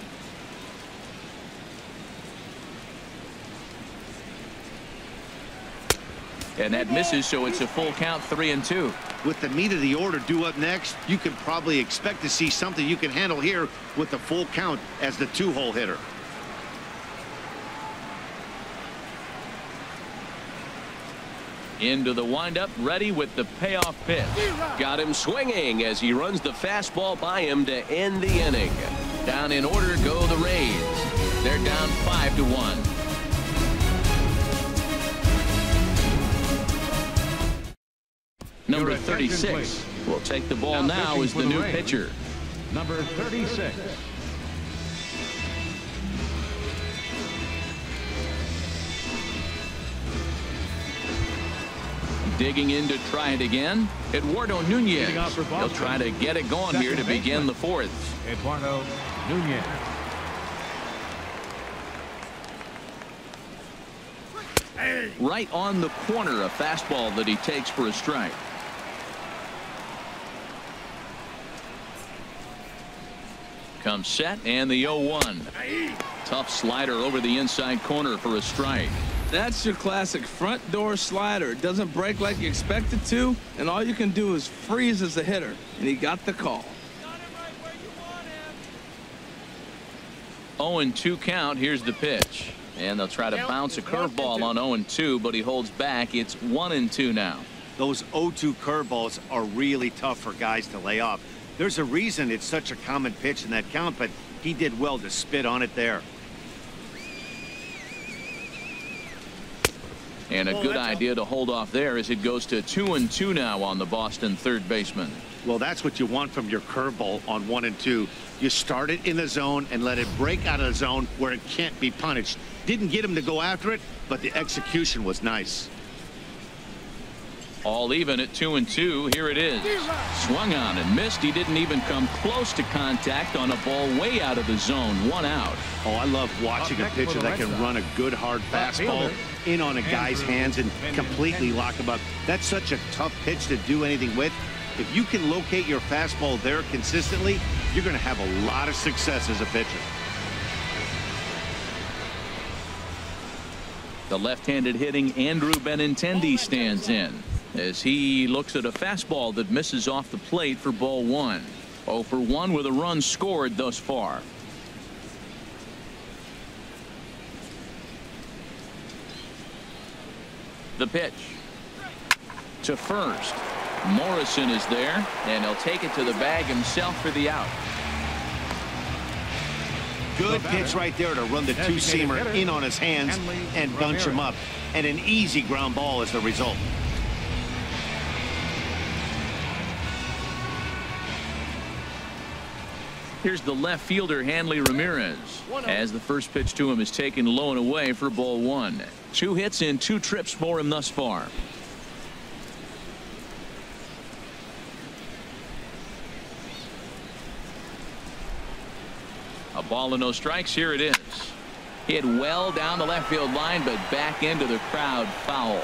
And that misses, so it's a full count, 3-2. With the meat of the order due up next, you can probably expect to see something you can handle here with the full count as the 2-hole hitter. Into the windup, ready with the payoff pitch. Got him swinging as he runs the fastball by him to end the inning. Down in order go the Rays. They're down 5-1. Number 36 will take the ball now as the new pitcher. Number 36. Digging in to try it again, Eduardo Nunez. He'll try to get it going here to begin the fourth. Eduardo Nunez. Right on the corner, a fastball that he takes for a strike. Comes set, and the 0-1. Tough slider over the inside corner for a strike. That's your classic front door slider. It doesn't break like you expect it to, and all you can do is freeze as a hitter, and he got the call. 0-2 count. Here's the pitch, and they'll try to bounce a curveball on 0-2, but he holds back. It's 1-2 now. Those 0-2 curveballs are really tough for guys to lay off. There's a reason it's such a common pitch in that count, but he did well to spit on it there. And a good idea to hold off there as it goes to 2-2 now on the Boston third baseman. Well, that's what you want from your curveball on 1-2. You start it in the zone and let it break out of the zone where it can't be punished. Didn't get him to go after it, but the execution was nice. All even at 2-2. Here it is. Swung on and missed. He didn't even come close to contact on a ball way out of the zone. 1 out. Oh, I love watching a pitcher that can run a good hard fastball in on a guy's hands and completely lock him up. That's such a tough pitch to do anything with. If you can locate your fastball there consistently, you're going to have a lot of success as a pitcher. The left-handed hitting Andrew Benintendi stands in as he looks at a fastball that misses off the plate for ball 1. 0 for 1 with a run scored thus far. The pitch to first. Morrison is there, and he'll take it to the bag himself for the out. Good pitch right there to run the two-seamer in on his hands and bunch him up. And an easy ground ball is the result. Here's the left fielder, Hanley Ramirez, as the first pitch to him is taken low and away for ball 1. 2 hits in 2 trips for him thus far. A ball and no strikes. Here it is. Hit well down the left field line, but back into the crowd, foul.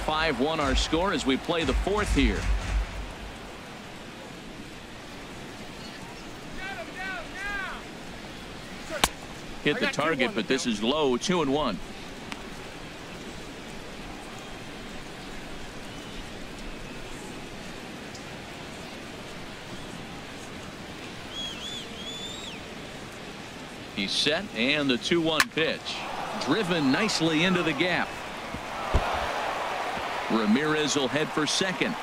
5-1 our score as we play the 4th here. Hit the target, but this is low. 2-1. He's set, and the 2-1 pitch. Driven nicely into the gap. Ramirez will head for second.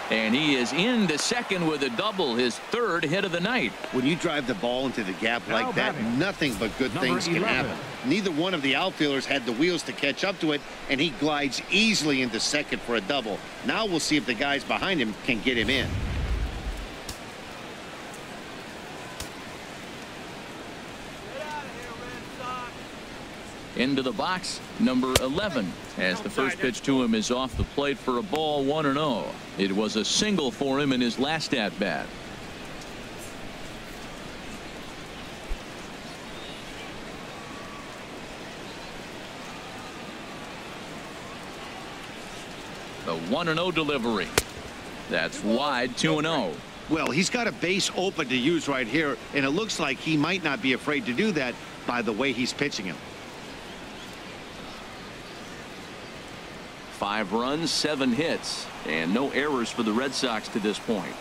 And he is into second with a double, his 3rd hit of the night. When you drive the ball into the gap like that, nothing but good things can happen. Neither one of the outfielders had the wheels to catch up to it, and he glides easily into second for a double. Now we'll see if the guys behind him can get him in. Into the box, number 11, as the first pitch to him is off the plate for a ball. 1-0. It was a single for him in his last at bat. The 1-0 delivery. That's wide. 2-0. Well, he's got a base open to use right here, and it looks like he might not be afraid to do that by the way he's pitching him. 5 runs, 7 hits, and no errors for the Red Sox to this point.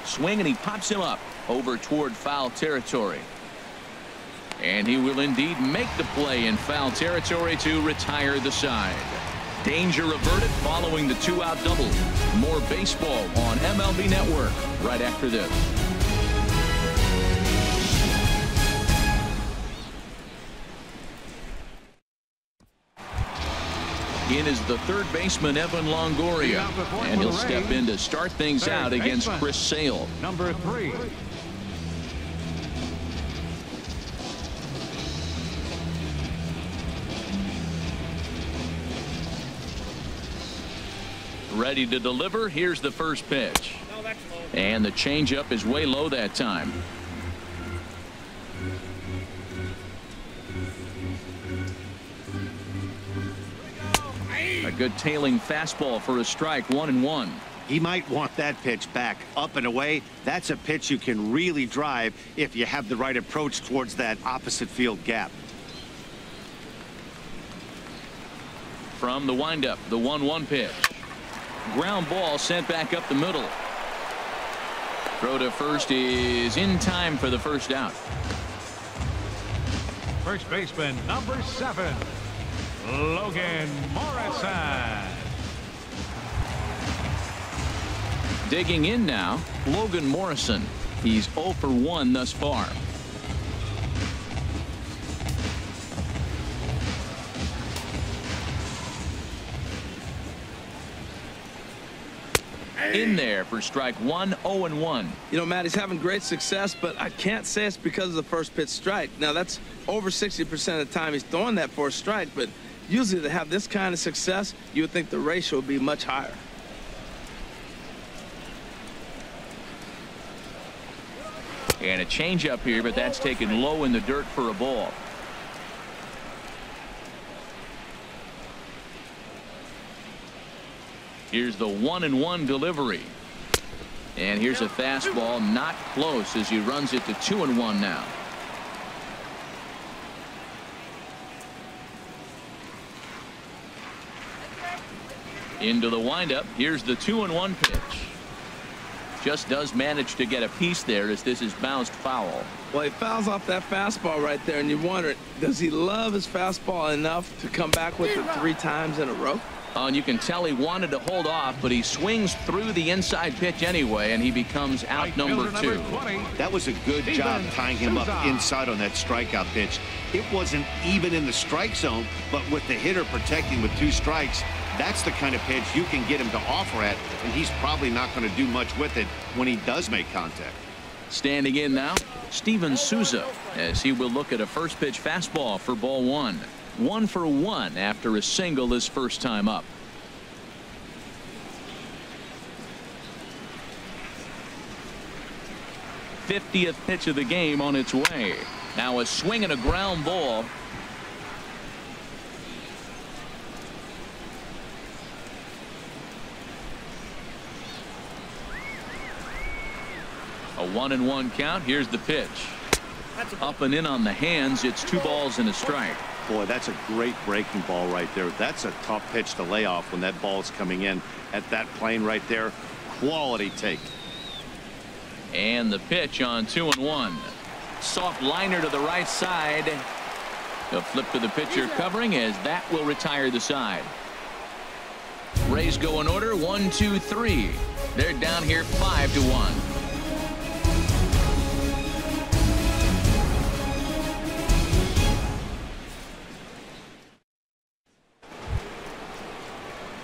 Swing, and he pops him up over toward foul territory. And he will indeed make the play in foul territory to retire the side. Danger averted following the 2-out double. More baseball on MLB Network right after this. In is the third baseman, Evan Longoria, and he'll step in to start things out against Chris Sale. Number 3. Ready to deliver. Here's the first pitch. No, that's low. And the changeup is way low that time. A good tailing fastball for a strike. 1-1. He might want that pitch back up and away. That's a pitch you can really drive if you have the right approach towards that opposite field gap. From the windup, the 1-1 pitch. Ground ball sent back up the middle. Throw to first is in time for the first out. First baseman, number 7, Logan Morrison. Digging in now, Logan Morrison. He's 0 for 1 thus far. In there for strike 1. 0-1. You know, Matt, he's having great success, but I can't say it's because of the first pitch strike. Now, that's over 60% of the time he's throwing that for a strike, but usually to have this kind of success, you would think the ratio would be much higher. And a changeup here, but that's taken low in the dirt for a ball. Here's the 1-1 delivery. And here's a fastball, not close, as he runs it to 2-1 now. Into the windup. Here's the 2-1 pitch. Just does manage to get a piece there as this is bounced foul. Well, he fouls off that fastball right there, and you wonder, does he love his fastball enough to come back with it 3 times in a row? And you can tell he wanted to hold off, but he swings through the inside pitch anyway, and he becomes out number 2. That was a good job tying him up inside on that strikeout pitch. It wasn't even in the strike zone, but with the hitter protecting with 2 strikes, that's the kind of pitch you can get him to offer at, and he's probably not going to do much with it when he does make contact. Standing in now, Steven Souza, as he will look at a first pitch fastball for ball 1. 1 for 1 after a single his first time up. '50th pitch of the game on its way. Now a swing and a ground ball. A 1-1 count. Here's the pitch. Up and in on the hands. It's 2 balls and a strike. Boy, that's a great breaking ball right there. That's a tough pitch to lay off when that ball's coming in at that plane right there. Quality take. And the pitch on 2-1. Soft liner to the right side. A flip to the pitcher covering as that will retire the side. Rays go in order 1, 2, 3. They're down here 5-1.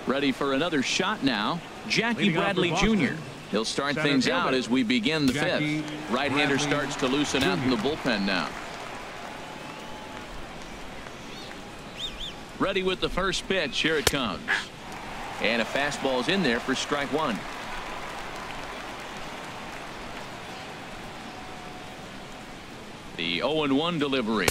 Ready for another shot now. Jackie Bradley Jr. He'll start things out as we begin the 5th. Right-hander starts to loosen out in the bullpen now. Ready with the first pitch. Here it comes. And a fastball's in there for strike 1. The 0-1 delivery.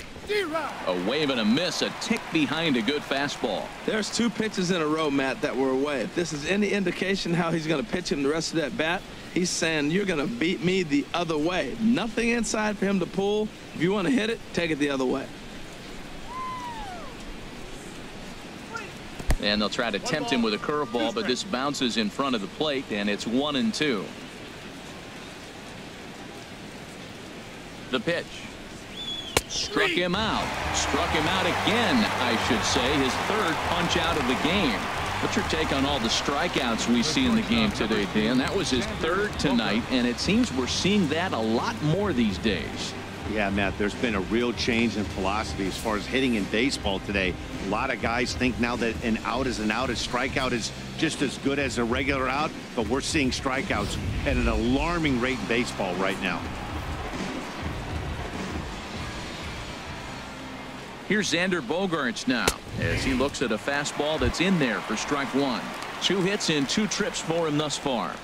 A wave and a miss, a tick behind a good fastball. There's 2 pitches in a row, Matt, that were away. If this is any indication how he's going to pitch him the rest of that bat, he's saying you're going to beat me the other way. Nothing inside for him to pull. If you want to hit it, take it the other way. And they'll try to tempt him with a curveball, but this bounces in front of the plate, and it's 1-2. The pitch. Struck him out. Struck him out again, I should say. His 3rd punch out of the game. What's your take on all the strikeouts we see in the game today, Dan? That was his 3rd tonight, and it seems we're seeing that a lot more these days. Yeah, Matt, there's been a real change in philosophy as far as hitting in baseball today. A lot of guys think now that an out is an out. A strikeout is just as good as a regular out, but we're seeing strikeouts at an alarming rate in baseball right now. Here's Xander Bogaerts now as he looks at a fastball that's in there for strike one. 2 hits in 2 trips for him thus far.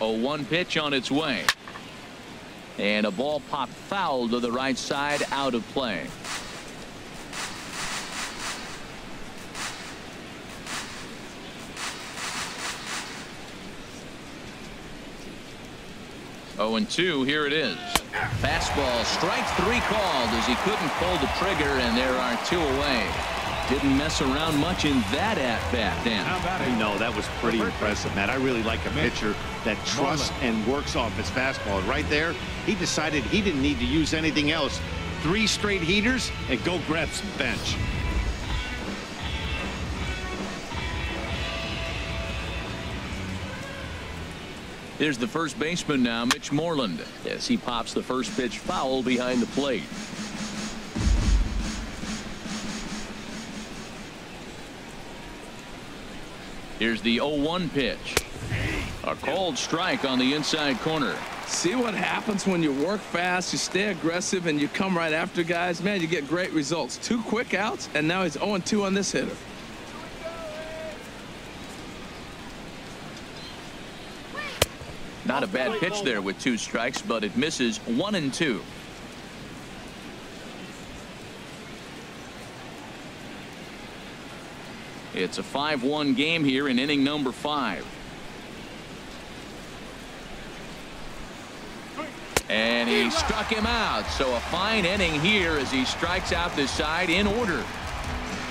A 1 pitch on its way. And a ball popped foul to the right side, out of play. Oh, and 2, here it is. Fastball, strike 3 called as he couldn't pull the trigger, and there are 2 away. Didn't mess around much in that at-bat, Dan. No, that was pretty impressive, Matt. I really like a pitcher that trusts and works off his fastball. And right there, he decided he didn't need to use anything else. 3 straight heaters and go grab some bench. Here's the first baseman now, Mitch Moreland, as he pops the first pitch foul behind the plate. Here's the 0-1 pitch. A called strike on the inside corner. See what happens when you work fast, you stay aggressive, and you come right after guys? Man, you get great results. 2 quick outs, and now he's 0-2 on this hitter. Not a bad pitch there with 2 strikes, but it misses 1 and 2. It's a 5-1 game here in inning number 5. And he struck him out. So a fine inning here as he strikes out this side in order.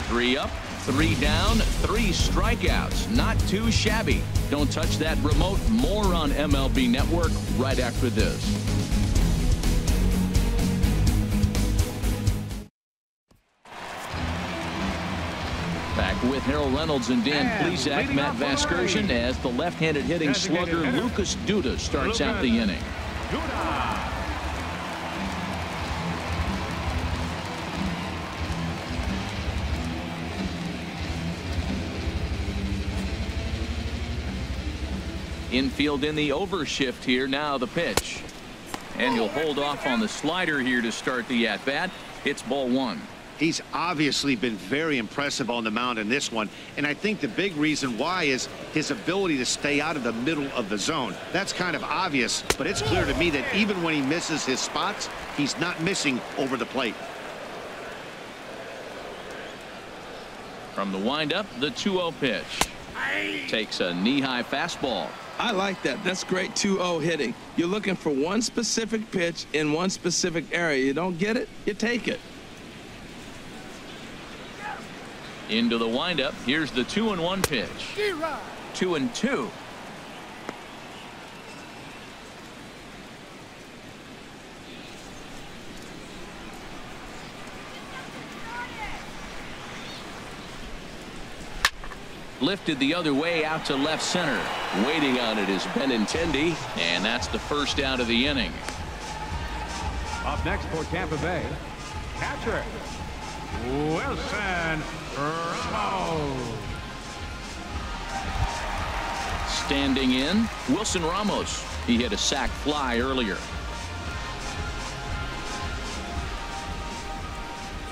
3 up, 3 down, 3 strikeouts. Not too shabby. Don't touch that remote. More on MLB Network right after this. Back with Harold Reynolds and Dan Plesac, Matt Vasgersian, as the left-handed hitting slugger Lucas Duda starts out the inning. Infield in the overshift here. Now the pitch. And he'll hold off on the slider here to start the at-bat. It's ball 1. He's obviously been very impressive on the mound in this one, and I think the big reason why is his ability to stay out of the middle of the zone. That's kind of obvious, but it's clear to me that even when he misses his spots, he's not missing over the plate. From the windup, the 2-0 pitch. Takes a knee-high fastball. I like that. That's great 2-0 hitting. You're looking for one specific pitch in one specific area. You don't get it, you take it. Into the windup. Here's the 2-1 pitch. 2-2. Lifted the other way out to left center. Waiting on it is Benintendi, and that's the first out of the inning. Up next for Tampa Bay, catcher Wilson Ramos. Standing in, Wilson Ramos. He hit a sac fly earlier.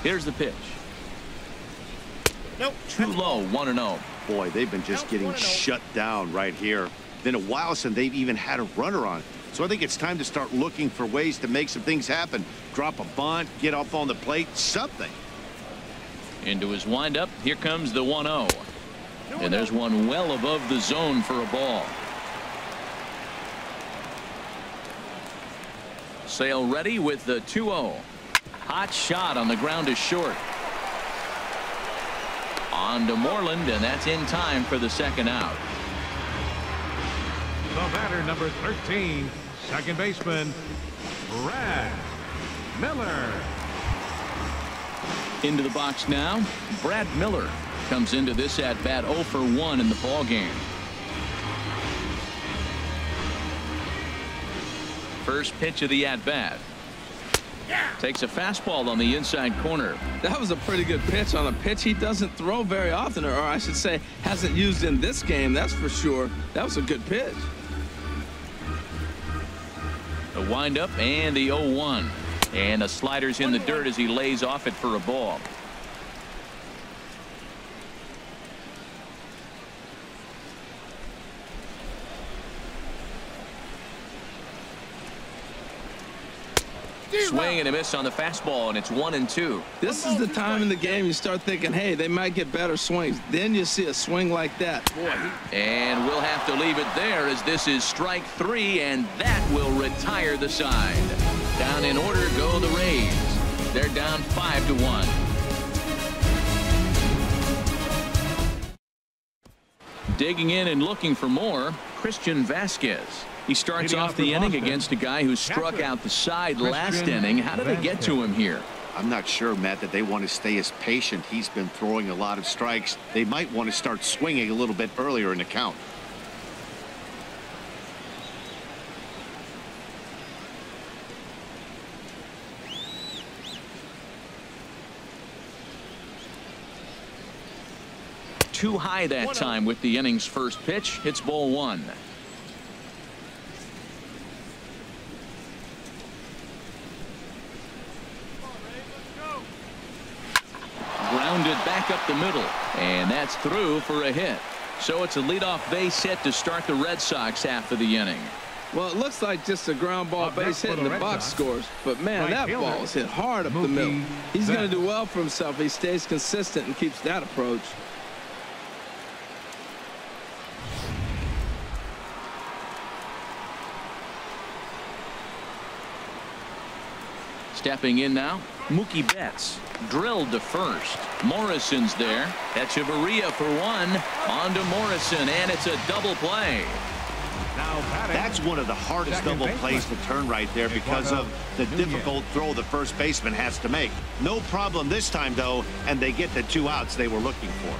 Here's the pitch. Nope. Too low, 1-0. Boy, they've been just getting shut down right here. Been a while since they've even had a runner on. So I think it's time to start looking for ways to make some things happen. Drop a bunt, get up on the plate, something. Into his windup. Here comes the 1-0. And there's one well above the zone for a ball. Sale ready with the 2-0. Hot shot on the ground is short. On to Moreland, and that's in time for the second out. The batter, number 13, second baseman Brad Miller. Into the box now, Brad Miller comes into this at bat 0 for 1 in the ball game. First pitch of the at bat. Takes a fastball on the inside corner. That was a pretty good pitch on a pitch he doesn't throw very often, or I should say hasn't used in this game, that's for sure. That was a good pitch. The windup and the 0-1. And the slider's in the dirt as he lays off it for a ball. Swing and a miss on the fastball, and it's 1-2. This is the time in the game you start thinking, hey, they might get better swings. Then you see a swing like that. Boy. And we'll have to leave it there as this is strike 3, and that will retire the side. Down in order go the Rays. They're down 5-1. Digging in and looking for more, Christian Vasquez. He starts off the inning against a guy who struck out the side last inning. How did they get to him here? I'm not sure, Matt, that they want to stay as patient. He's been throwing a lot of strikes. They might want to start swinging a little bit earlier in the count. Too high that time with the inning's first pitch. It's ball 1. Grounded back up the middle, and that's through for a hit. So it's a leadoff base hit to start the Red Sox after the inning. Well, it looks like just a ground ball base hit in the box scores, but man, that ball is hit hard up the middle. He's going to do well for himself. He stays consistent and keeps that approach. Stepping in now, Mookie Betts. Drilled to first. Morrison's there. Echeverria for 1. On to Morrison, and it's a double play. That's one of the hardest double plays to turn right there because of the difficult throw the first baseman has to make. No problem this time, though, and they get the 2 outs they were looking for.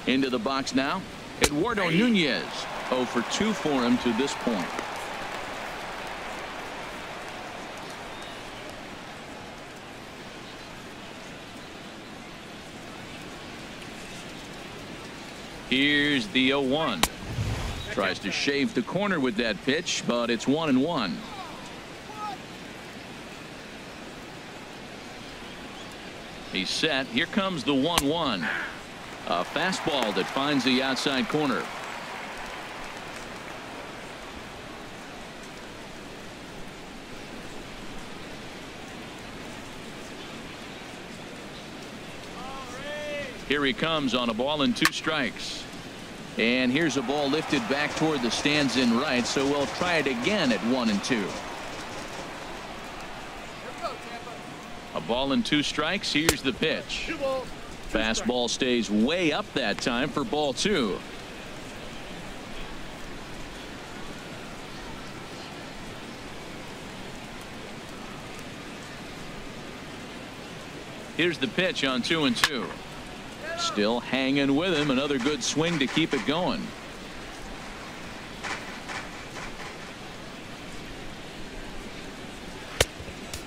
Into the box now, Eduardo Nunez. 0 for 2 for him to this point. Here's the 0-1. Tries to shave the corner with that pitch, but it's 1-1. He's set. Here comes the 1-1. A fastball that finds the outside corner. Here he comes on a ball and 2 strikes. And here's a ball lifted back toward the stands in right, so we'll try it again at 1-2. A ball and 2 strikes. Here's the pitch. Fastball stays way up that time for ball 2. Here's the pitch on 2-2. Still hanging with him. Another good swing to keep it going.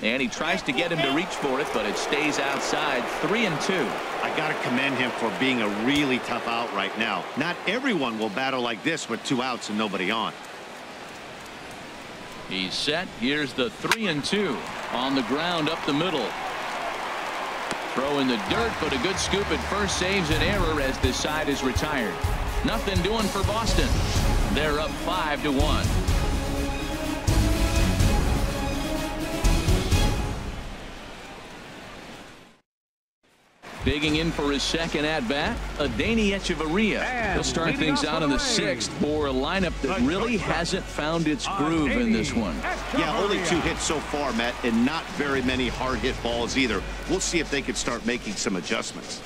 And he tries to get him to reach for it, but it stays outside. 3-2. I got to commend him for being a really tough out right now. Not everyone will battle like this with 2 outs and nobody on. He's set. Here's the 3-2 on the ground up the middle. Throw in the dirt, but a good scoop at first saves an error as this side is retired. Nothing doing for Boston. They're up 5-1. Digging in for his second at-bat, Adeiny Echeverria. He'll start things out in the 6th for a lineup that really hasn't found its groove in this one. Yeah, only 2 hits so far, Matt, and not very many hard-hit balls either. We'll see if they can start making some adjustments.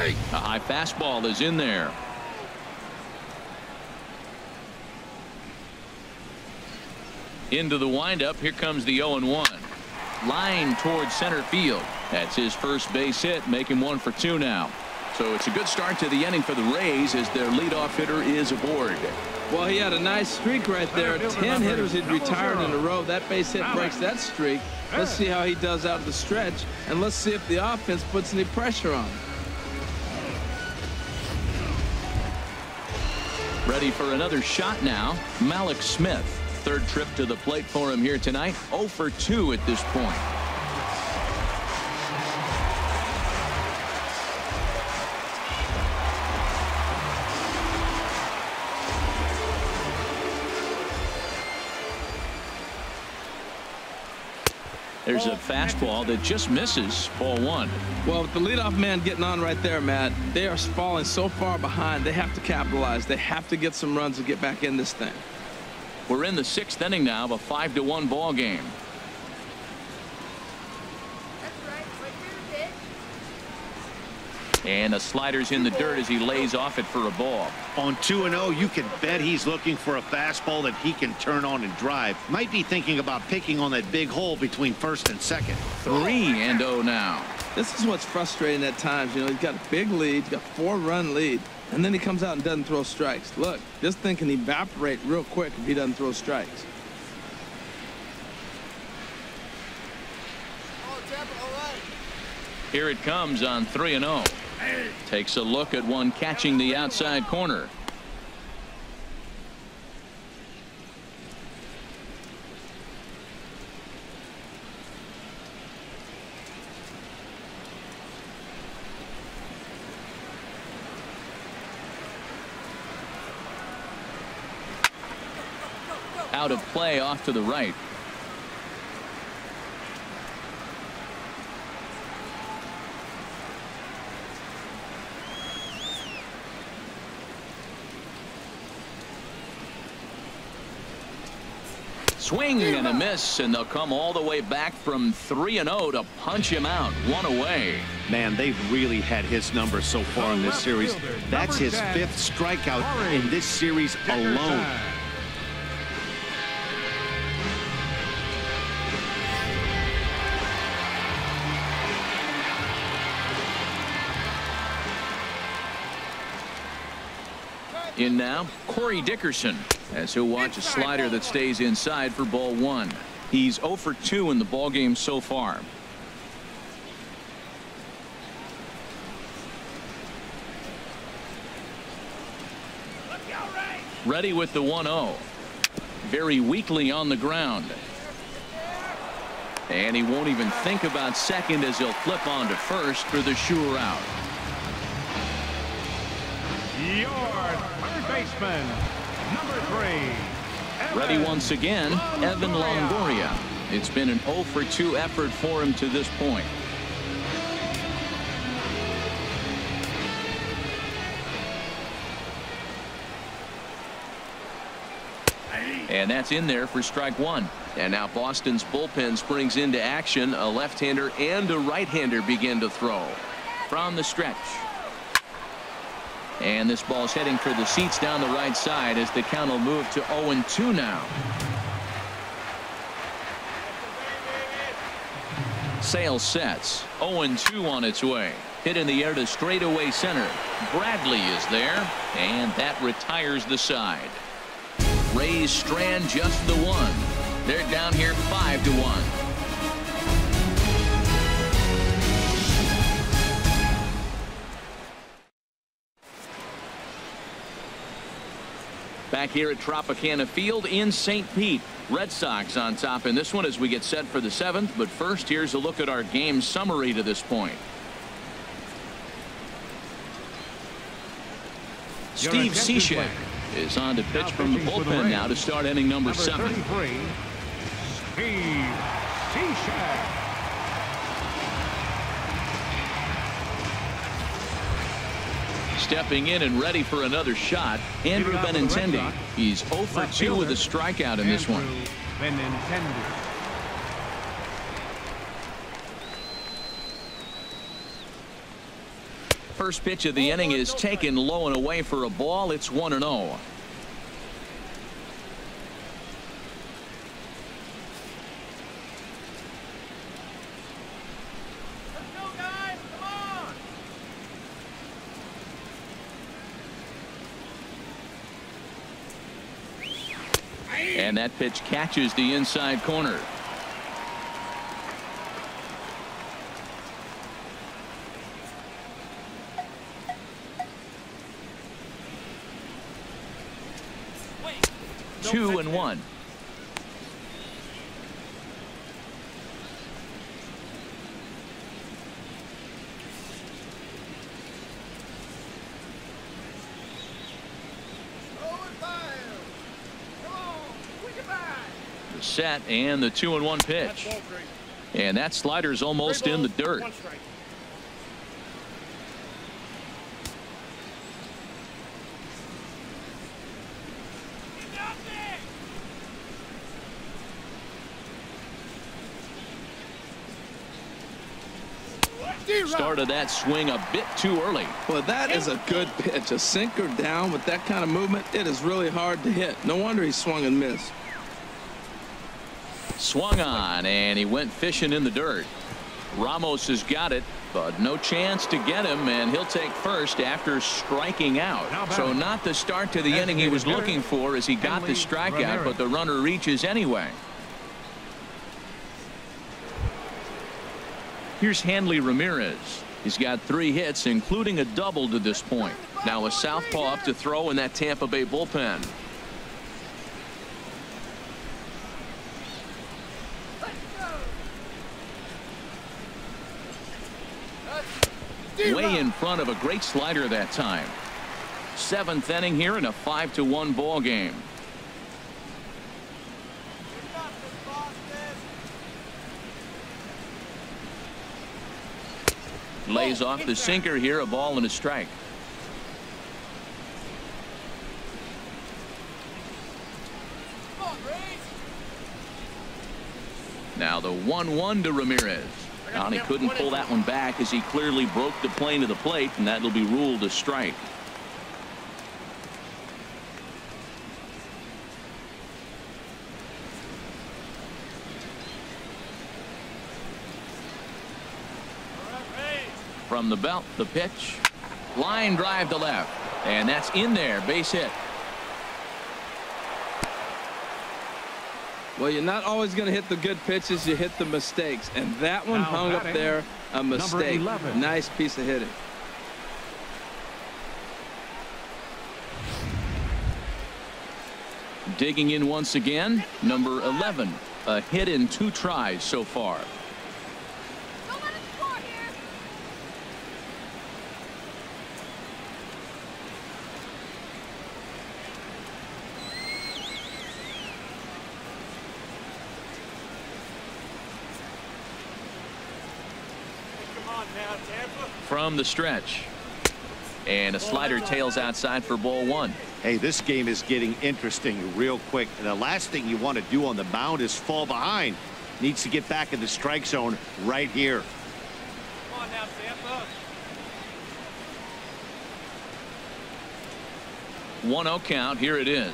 A high fastball is in there. Into the windup. Here comes the 0-1. Line towards center field. That's his first base hit, making 1 for 2 now. So it's a good start to the inning for the Rays as their leadoff hitter is aboard. Well, he had a nice streak right there. 10 hitters had retired in a row. That base hit breaks that streak. Let's see how he does out of the stretch, and let's see if the offense puts any pressure on him. Ready for another shot now. Malik Smith. Third trip to the plate for him here tonight. 0 for 2 at this point. There's a fastball that just misses. Ball 1. Well, with the leadoff man getting on right there, Matt, they are falling so far behind. They have to capitalize. They have to get some runs to get back in this thing. We're in the 6th inning now of a 5-1 ball game. And the slider's in the dirt as he lays off it for a ball. On 2-0, you can bet he's looking for a fastball that he can turn on and drive. Might be thinking about picking on that big hole between first and second. 3-0 now. This is what's frustrating at times. You know, he's got a big lead, he's got a 4-run lead, and then he comes out and doesn't throw strikes. Look, this thing can evaporate real quick if he doesn't throw strikes. Here it comes on 3-0. Takes a look at one catching the outside corner. Out of play off to the right. Swing and a miss, and they'll come all the way back from 3-0 to punch him out. 1 away. Man, they've really had his number so far in this series. That's his 5th strikeout in this series alone. In now, Corey Dickerson, as he'll watch a slider that stays inside for ball 1. He's 0 for 2 in the ball game so far. Ready with the 1-0. Very weakly on the ground. And he won't even think about second as he'll flip on to first for the sure out. Your third baseman, number 3. Ready once again, Evan Longoria. It's been an 0 for 2 effort for him to this point. And that's in there for strike 1. And now Boston's bullpen springs into action. A left-hander and a right-hander begin to throw from the stretch. And this ball's heading for the seats down the right side as the count will move to 0-2 now. Sales sets. 0-2 on its way. Hit in the air to straightaway center. Bradley is there, and that retires the side. Rays strand just the 1. They're down here 5-1. Back here at Tropicana Field in St. Pete. Red Sox on top in this one as we get set for the 7th. But first, here's a look at our game summary to this point. Steve Cishek is on to pitch from the bullpen now to start inning number 7. 33, Steve Cishek. Stepping in and ready for another shot, Andrew Benintendi. He's 0 for 2 with a strikeout in this one. first pitch of the inning is taken low and away for a ball. It's 1-0. Let's go, guys. Come on. And that pitch catches the inside corner. No 2-1. The set and the 2-1 pitch. And that slider's almost in the dirt. One strike. Started that swing a bit too early. Well, that is a good pitch. A sinker down with that kind of movement, it is really hard to hit. No wonder he swung and missed. Swung on, and he went fishing in the dirt. Ramos has got it, but no chance to get him, and he'll take first after striking out. So not the start to the inning he was looking for as he got the strikeout, but the runner reaches anyway. Here's Hanley Ramirez. He's got 3 hits, including a double to this point. Now a southpaw up to throw in that Tampa Bay bullpen. Way in front of a great slider that time. 7th inning here in a 5-1 ball game. Lays off the sinker here, a ball and a strike. Now the 1-1 to Ramirez. And he couldn't pull that one back as he clearly broke the plane of the plate, and that'll be ruled a strike. From the belt, the pitch. Line drive to left. And that's in there. Base hit. Well, you're not always going to hit the good pitches. You hit the mistakes. And that one hung up there, a mistake. Nice piece of hitting. Digging in once again, number 11. A hit in 2 tries so far. Don't let him score here. Come on now, Tampa. From the stretch. And a slider tails outside for ball 1. Hey, this game is getting interesting real quick. And the last thing you want to do on the mound is fall behind. Needs to get back in the strike zone right here. Come on now, Tampa. 1-0 count. Here it is.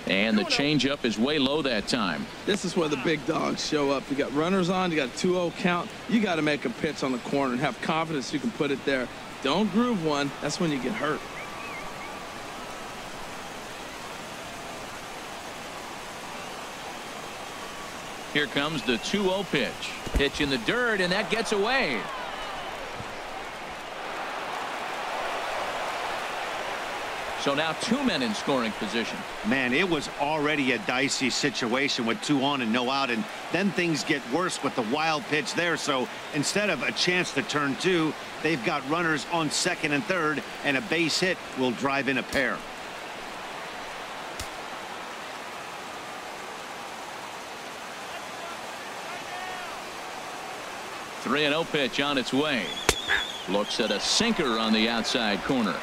And the changeup is way low that time. This is where the big dogs show up. You got runners on. You got a 2-0 count. You got to make a pitch on the corner and have confidence you can put it there. Don't groove one. That's when you get hurt. Here comes the 2-0 pitch. Pitch in the dirt, and that gets away. So now 2 men in scoring position. Man, it was already a dicey situation with 2 on and no out, and then things get worse with the wild pitch there. So instead of a chance to turn 2, they've got runners on 2nd and 3rd, and a base hit will drive in a pair. The 3-0 pitch on its way. Looks at a sinker on the outside corner.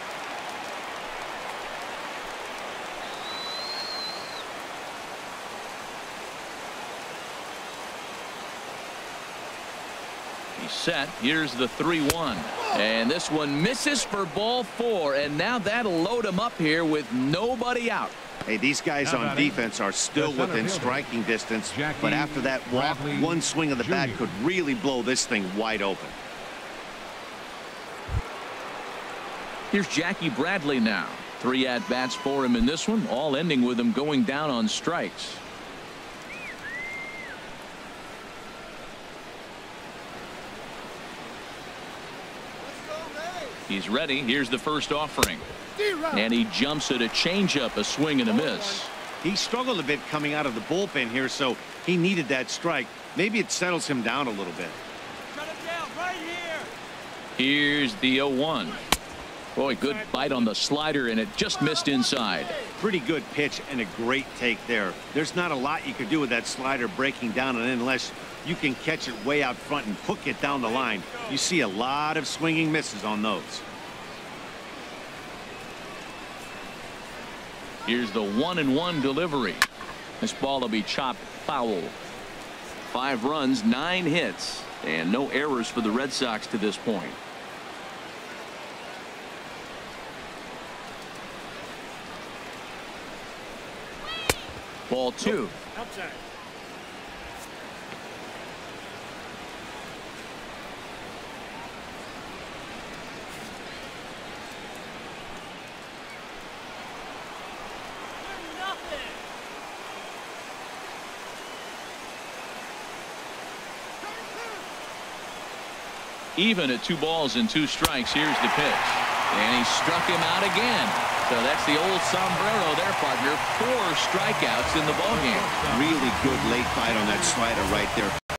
He's set. Here's the 3-1. And this one misses for ball 4. And now that'll load him up here with nobody out. Hey, these guys on defense are still within striking distance. But after that walk, one swing of the bat could really blow this thing wide open. Here's Jackie Bradley now. 3 at-bats for him in this one, all ending with him going down on strikes. He's ready. Here's the first offering. And he jumps at a changeup, a swing and a miss. He struggled a bit coming out of the bullpen here, so he needed that strike. Maybe it settles him down a little bit. Shut him down right here. Here's the 0-1. Boy, good bite on the slider, and it just missed inside. Pretty good pitch and a great take there. There's not a lot you could do with that slider breaking down and in unless you can catch it way out front and hook it down the line. You see a lot of swinging misses on those. Here's the 1-1 delivery. This ball will be chopped foul. 5 runs, 9 hits, and no errors for the Red Sox to this point. Ball 2. Outside. Even at 2 balls and 2 strikes. Here's the pitch. And he struck him out again. So that's the old sombrero there, partner. 4 strikeouts in the ballgame. Really good late bite on that slider right there.